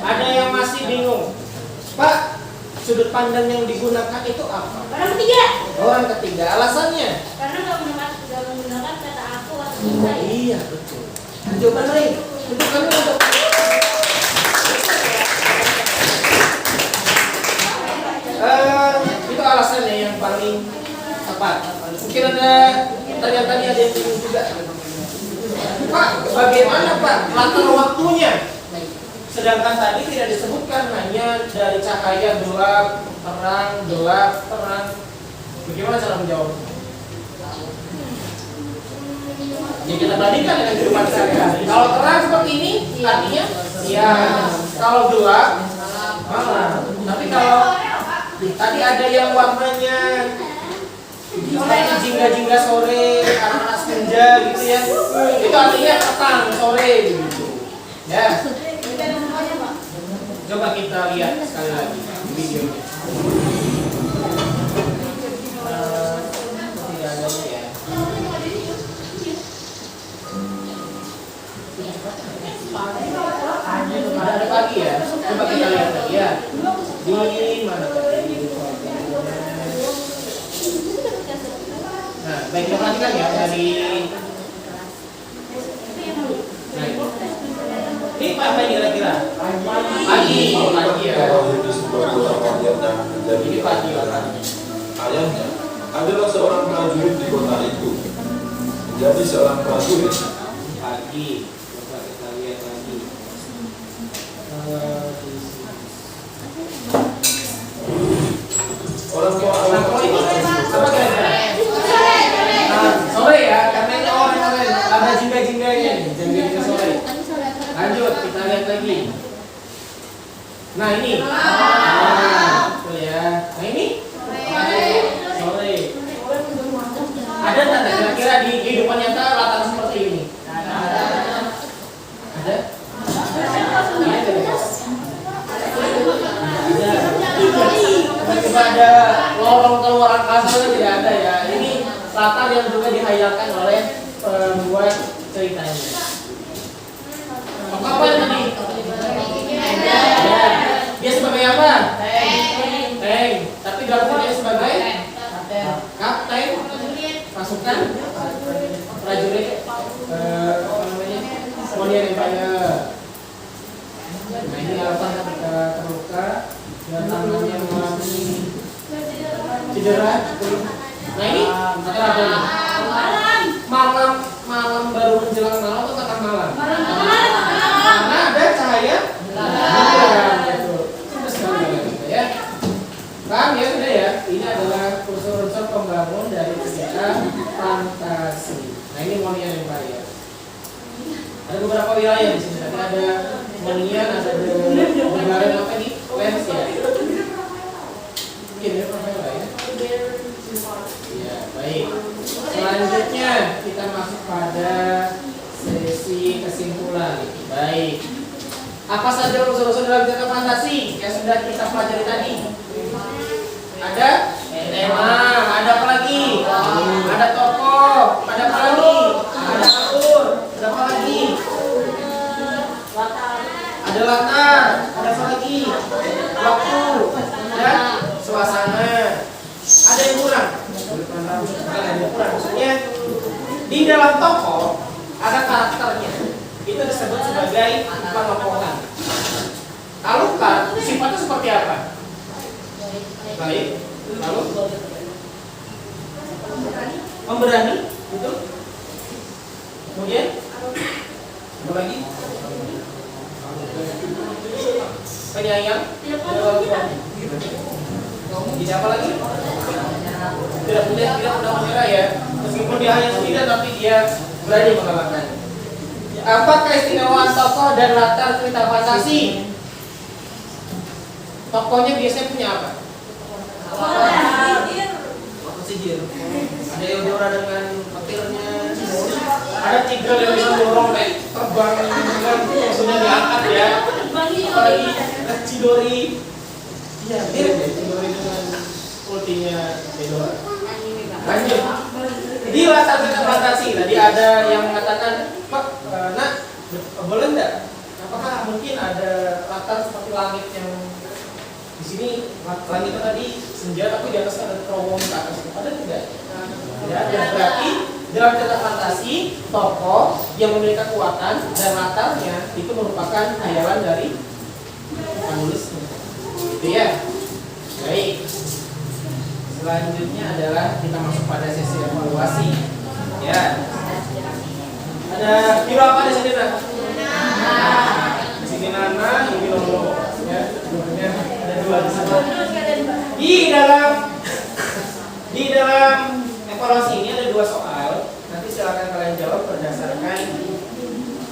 ada yang masih bingung, Pak. Sudut pandang yang digunakan itu apa? Orang ketiga. Orang ketiga. Alasannya? Karena nggak menggunakan kata aku atau kita. Iya betul. Tunjukkan lain. Tunjukkan untuk. Itu alasannya yang paling tepat. Mungkin ternyata ada yang bingung juga. Pak, bagaimana Pak latar waktunya? Sedangkan tadi tidak disebutkan, hanya dari cahaya gelap, terang, gelap, terang. Bagaimana cara menjawabnya? Ya kita bandingkan dengan kehidupan sehari-hari. Kalau terang seperti ini, artinya siang. Kalau gelap, malam. Tapi kalau tadi ada yang warnanya jingga-jingga sore, anak-anak senja gitu ya, itu artinya petang sore gitu. Ya. Coba kita lihat sekali lagi videonya. Tidak adanya ya. Ada pagi ya. Coba kita lihat lagi ya. Di mana tadi? Nah, baik kita perhatikan ya dari. Nah, ini apa ini kira-kira? Pagi ya. Terlahir di sebuah kota modern yang menjadi Ini pagi kerajaan. Ayahnya adalah seorang prajurit di kota itu. Menjadi seorang prajurit. Pagi. Coba kita lihat lagi. Orang tua Ini apa kira-kira? Sore ya, karena ini orang lain ada jingga-jingganya nih, jingga-jingga sore. Lanjut, kita lihat lagi. Nah ini, betul ya. Nah ini, sore. Ada tanda kira-kira di kehidupan nyata latar seperti ini? Ada? Tiba-tiba ada lorong keluar angkasa tidak ada ya. Ini latar yang juga dihayalkan oleh pembuat ceritanya. Apa tadi? Ya. Dia sebagai apa? Tank. Tapi dalam dia sebagai kapten pasukan prajurit apa namanya? Monian Empire. Nah ini alasan ketika terluka dan tangannya mengalami cedera. Nah ini antara apa ini? Malam baru menjelang malam atau tengah malam? Karena ada cahaya. Ya. Paham ya sudah ya? Ini adalah unsur-unsur pembangun dari cerita fantasi. Nah ini Monian Empire. Ada beberapa wilayah di sini. Tadi ada Monian, ada negara apa nih? Lens ya. Mungkin ya Profesor ya. Ya baik. Selanjutnya kita masuk pada sesi kesimpulan. Baik. Apa saja unsur-unsur dalam cerita fantasi yang sudah kita pelajari tadi? Ada Di dalam tokoh ada karakternya. Itu disebut sebagai penokohan. Alucard sifatnya seperti apa? Baik. Lalu pemberani, betul. Kemudian apa lagi? Penyayang. Tidak apa lagi? Tidak mudah menyerah ya. Meskipun dia hanya sendiri tapi dia berani mengalahkan. Apa keistimewaan tokoh dan latar cerita fantasi? Tokohnya biasanya punya apa? Sihir. Ada Eudora dengan petirnya. Ada Tigreal yang bisa dorong kayak terbang dengan musuhnya diangkat ya. Apalagi Chidori. Iya, mirip ya Chidori dengan ultinya Eudora. Lanjut. Di latar cerita fantasi tadi ada yang mengatakan, Pak, nak boleh enggak? Apakah mungkin ada latar seperti langit yang di sini langitnya tadi senja tapi di atasnya ada terowongan ke atas? Ada tidak? Tidak ada. Berarti dalam cerita fantasi tokoh yang memiliki kekuatan dan latarnya itu merupakan hayalan dari penulisnya. Itu ya. Baik. Selanjutnya adalah kita masuk pada sesi evaluasi. Ya. Ada kira apa di sini, Nak? Di sini Nana, ini Lolo. Ya, dua-duanya ada dua di sana. Di dalam evaluasi ini ada dua soal. Nanti silakan kalian jawab berdasarkan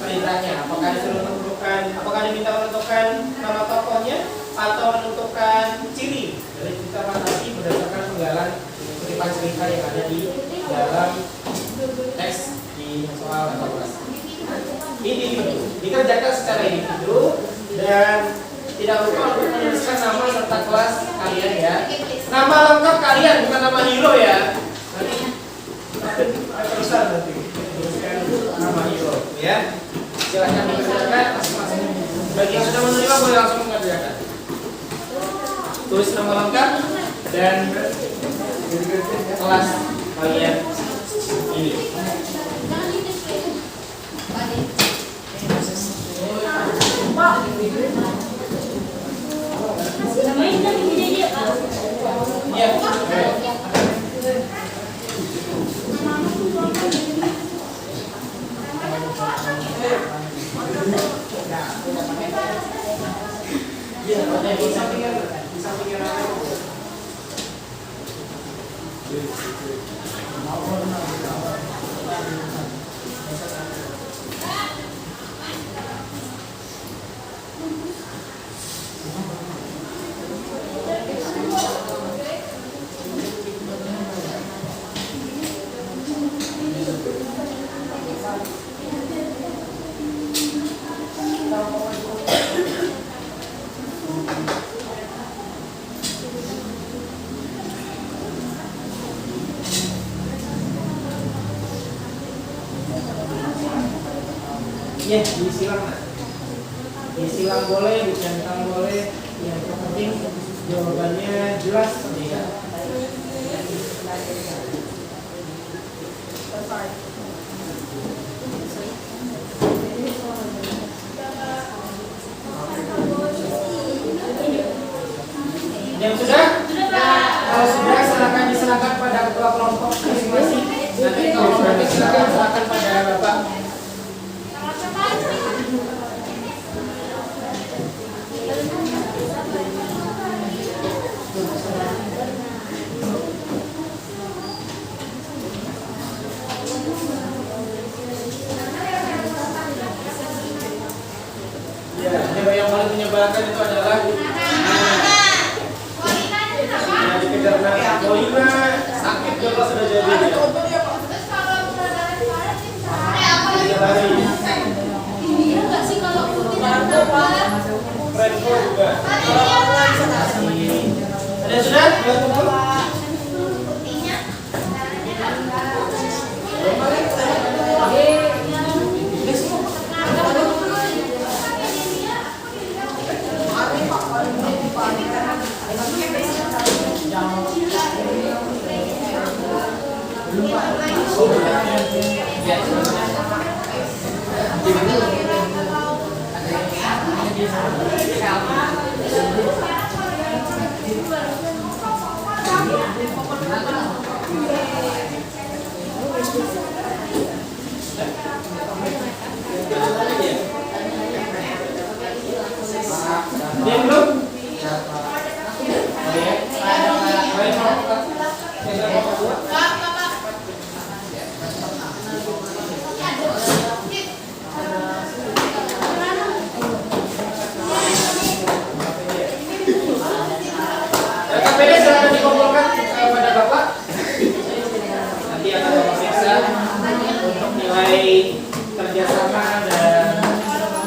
perintahnya. Apakah diminta menentukan nama tokohnya atau menentukan ciri dari cerita fantasi berdasarkan penggalan kutipan cerita yang ada di dalam teks di soal evaluasi. Individu dikerjakan secara individu dan tidak lupa untuk menuliskan nama serta kelas kalian ya. Nama lengkap kalian bukan nama hero ya. Nanti terusan nanti tuliskan nama hero ya. Silakan dikerjakan masing-masing. Bagi yang sudah menerima boleh langsung mengerjakan. Tulis nama lengkap dan kelas kalian ini. Ya. Ya, disilang nak. Disilang boleh, dicentang boleh. Yang penting jawabannya jelas tidak. Yang sudah? Kalau sudah silakan diserahkan pada ketua kelompok masing-masing. Nanti kalau sudah silakan pada Bapak. Ya, yang paling menyebalkan itu adalah dikejar Molina sakit kalau sudah jadi ya. Renko juga. Ada sudah? Sudah kumpul? Belum. Dia belum? LKPD silakan dikumpulkan kepada Bapak. Nanti akan Bapak periksa untuk nilai kerjasama dan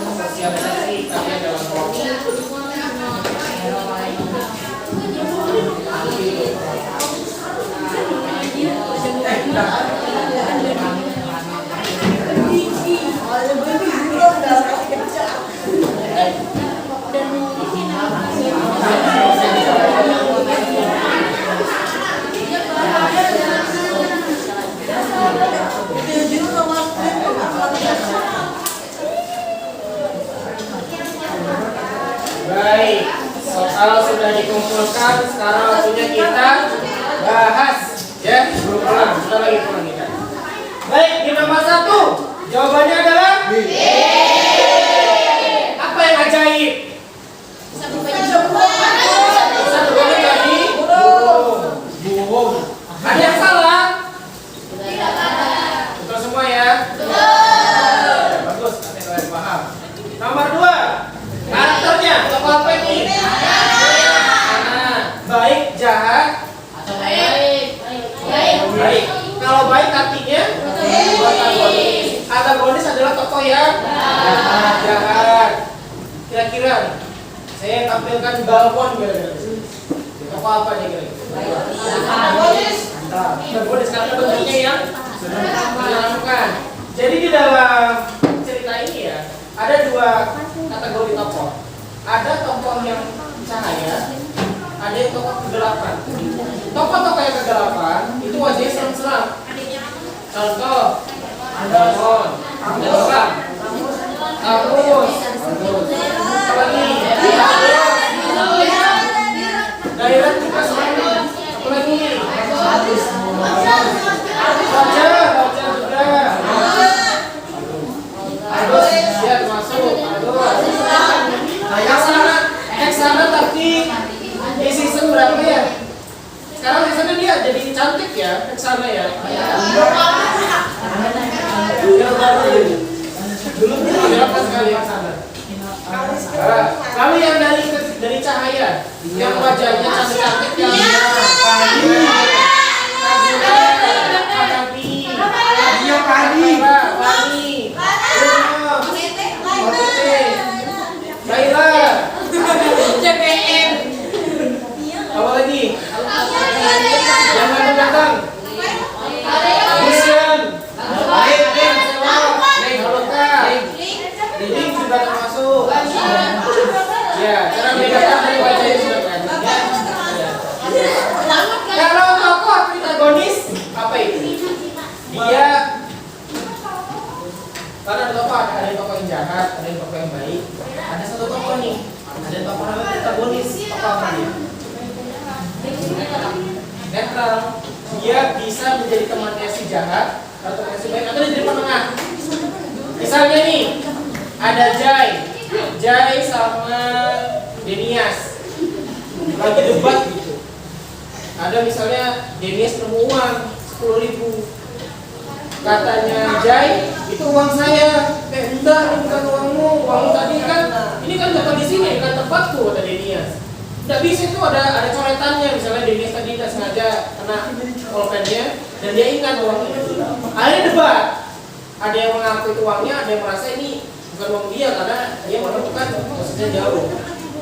sosialisasi kalian dalam kelompok. Baik, soal sudah dikumpulkan, sekarang waktunya kita bahas ya, berulang, kita lagi pulang kita. Baik, di nomor 1 jawabannya adalah B. Apa yang ajaib? Satu kali tadi bohong. Ada yang salah? Tidak ada. Betul semua ya? Betul. Bagus, nanti kalian paham. Nomor 2, karakternya tokoh apa ini? Baik, jahat, atau baik? Baik. Kalau baik artinya antagonis. Antagonis adalah tokoh yang jahat. Kira-kira saya tampilkan balkon kira-kira. Tokoh apa nih kira-kira? Antagonis karena bentuknya yang menyeramkan. Jadi di dalam cerita ini ya ada 2 kategori tokoh. Ada tokoh yang cahaya, ada yang tokoh kegelapan. Tokoh-tokoh yang kegelapan itu wajahnya seram-seram. Contoh, Damon, Damon, Kamus, apa lagi? Daerah juga seram. Apa lagi? Raja juga. Aduh, dia termasuk. Eksana tapi di season berapa ya? Sekarang Eksana dia jadi cantik ya, Eksana ya. Dulu berapa sekali Eksana? Lalu yang dari cahaya, yang wajahnya cantik-cantik yang apa lagi? Yang datang. Mission. Link juga termasuk. Ya, cara membedakan dari wajah itu sudah kelihatan. Kalau tokoh protagonis apa itu? Dia karena ada tokoh, ada yang tokoh yang jahat, ada yang tokoh yang baik. Ada satu tokoh nih, ada tokoh namanya protagonis. Tokoh apa dia? Netral. Dia bisa menjadi temannya si jahat atau temannya si baik, atau dia jadi penengah. Misalnya nih, ada Jai sama Denias lagi debat gitu. Ada misalnya Denias nemu uang 10.000. Katanya Jai, itu uang saya. Enggak, ini bukan uangmu. Uangmu tadi kan, ini kan dapat di sini, kan tempatku, kata Denias. Nggak bisa, itu ada coretannya. Misalnya Denias tadi tidak sengaja kena pulpennya dan dia ingat uang itu. Akhirnya debat. Ada yang mengaku itu uangnya, ada yang merasa ini bukan uang dia karena dia menemukan posisinya jauh.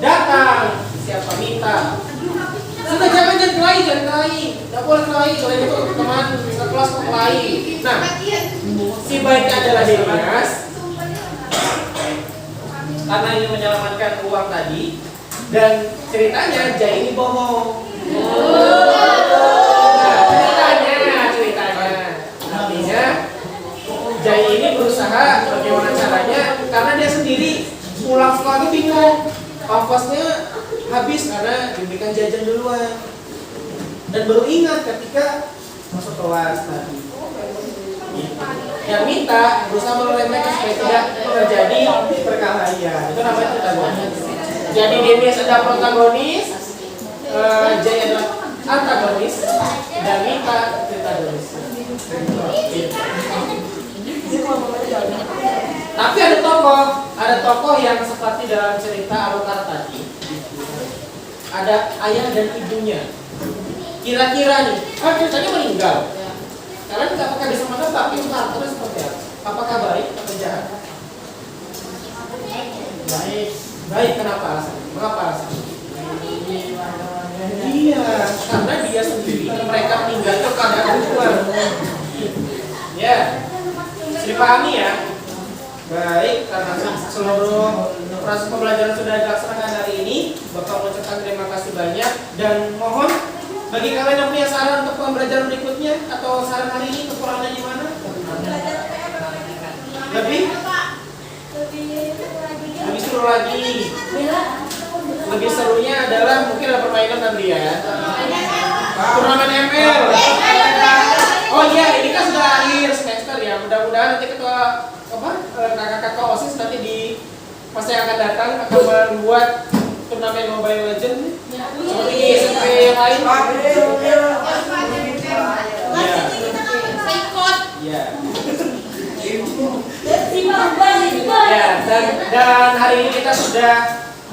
Datang siapa minta. Sudah jangan kelahi. Tidak boleh kelahi, kalau itu teman sekelas kelahi. Nah, si baiknya adalah Denias karena ini menyelamatkan uang tadi. Dan ceritanya Jai ini bohong. Nah, ceritanya artinya jajan duluan dan baru ingat ketika masuk kelas tadi. Yang minta berusaha menolak mereka supaya tidak terjadi perkelahian. Itu namanya protagonis. Jadi Demi sudah protagonis, Jay adalah antagonis, dan Mita protagonis. Tapi ada tokoh yang seperti dalam cerita Alukar tadi. Ada ayah dan ibunya. Kira-kira nih, ceritanya meninggal. Kalian tidak apakah bisa menebak itu karakternya seperti apa? Apakah baik atau jahat? Baik. Baik, kenapa alasannya? Mengapa alasannya? Iya, karena dia sendiri mereka meninggal itu keadaan keluar. Ya, bisa dipahami ya. Baik, karena seluruh proses pembelajaran sudah dilaksanakan hari ini, Bapak mengucapkan terima kasih banyak dan mohon bagi kalian yang punya saran untuk pembelajaran berikutnya atau saran hari ini kekurangannya di mana? Lebih seru lagi. Lebih serunya adalah mungkin ada permainan nanti ya. Turnamen ML. Oh iya, ini kan sudah akhir semester ya. Mudah-mudahan nanti ketua kakak-kakak OSIS nanti di masa yang akan datang akan membuat turnamen Mobile Legends seperti di SMP yang lain. Ya. Ya, dan hari ini kita sudah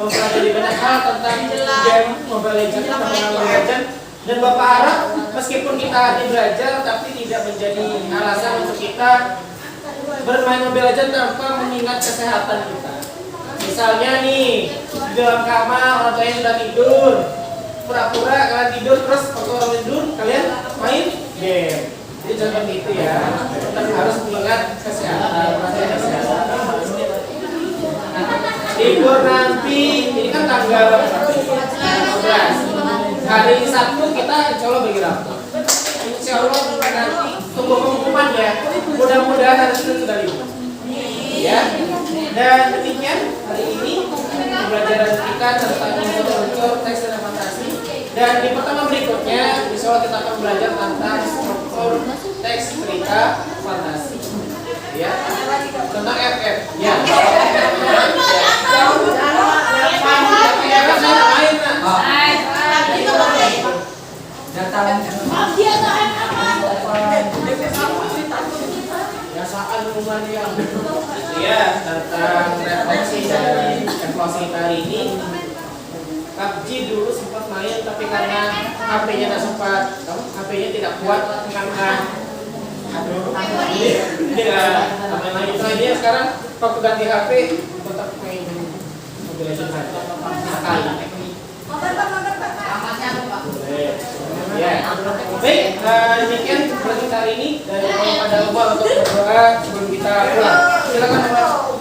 mempelajari banyak hal tentang game Mobile Legends, Mobile Legends, dan Bapak harap meskipun kita belajar tapi tidak menjadi alasan untuk kita bermain Mobile Legends tanpa mengingat kesehatan kita. Misalnya nih, di dalam kamar orang tuanya sudah tidur, pura-pura kalian tidur terus waktu orang tidur kalian main game. Jadi seperti itu ya. Kita harus mengingat kesehatan, perhatian kesehatan. Libur nanti, ini kan tanggal 15. Hari Sabtu kita insya Allah bagi rapor. Insya Allah nanti tunggu pengumuman ya. Mudah-mudahan hari Senin sudah libur. Ya. Dan demikian hari ini pembelajaran kita tentang unsur-unsur teks dan fantasi. Dan di pertemuan berikutnya, insya Allah kita akan belajar tentang struktur teks cerita fantasi. Ya, tentang FF. Ya. Ya, tentang refleksi dari evaluasi hari ini. PUBG dulu sempat main tapi karena HP-nya tidak sempat, HP-nya tidak kuat karena main lagi. Nah dia sekarang waktu ganti HP tetap main Mobile Legends saja sekali. Ya, baik. Demikian berarti hari ini dari pada lupa untuk berdoa sebelum kita pulang. Silakan Pak.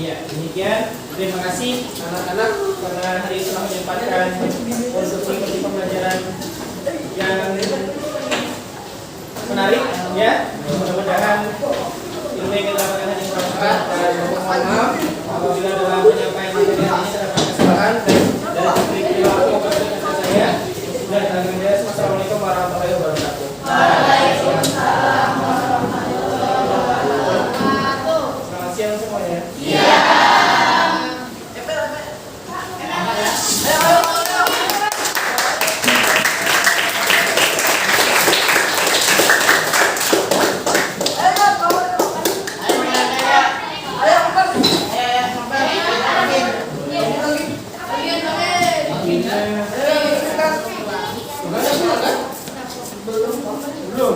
Iya, demikian. Terima kasih anak-anak karena hari ini telah menyempatkan untuk mengikuti pembelajaran yang menarik ya. Mudah-mudahan ilmu yang kita dapatkan hari ini bermanfaat dan mohon maaf apabila dalam penyampaian materi ini terdapat kesalahan dan dari perilaku kepada saya. Dan Assalamualaikum warahmatullahi wabarakatuh. Waalaikumsalam warahmatullahi wabarakatuh. Selamat siang semuanya. Iya. Belum.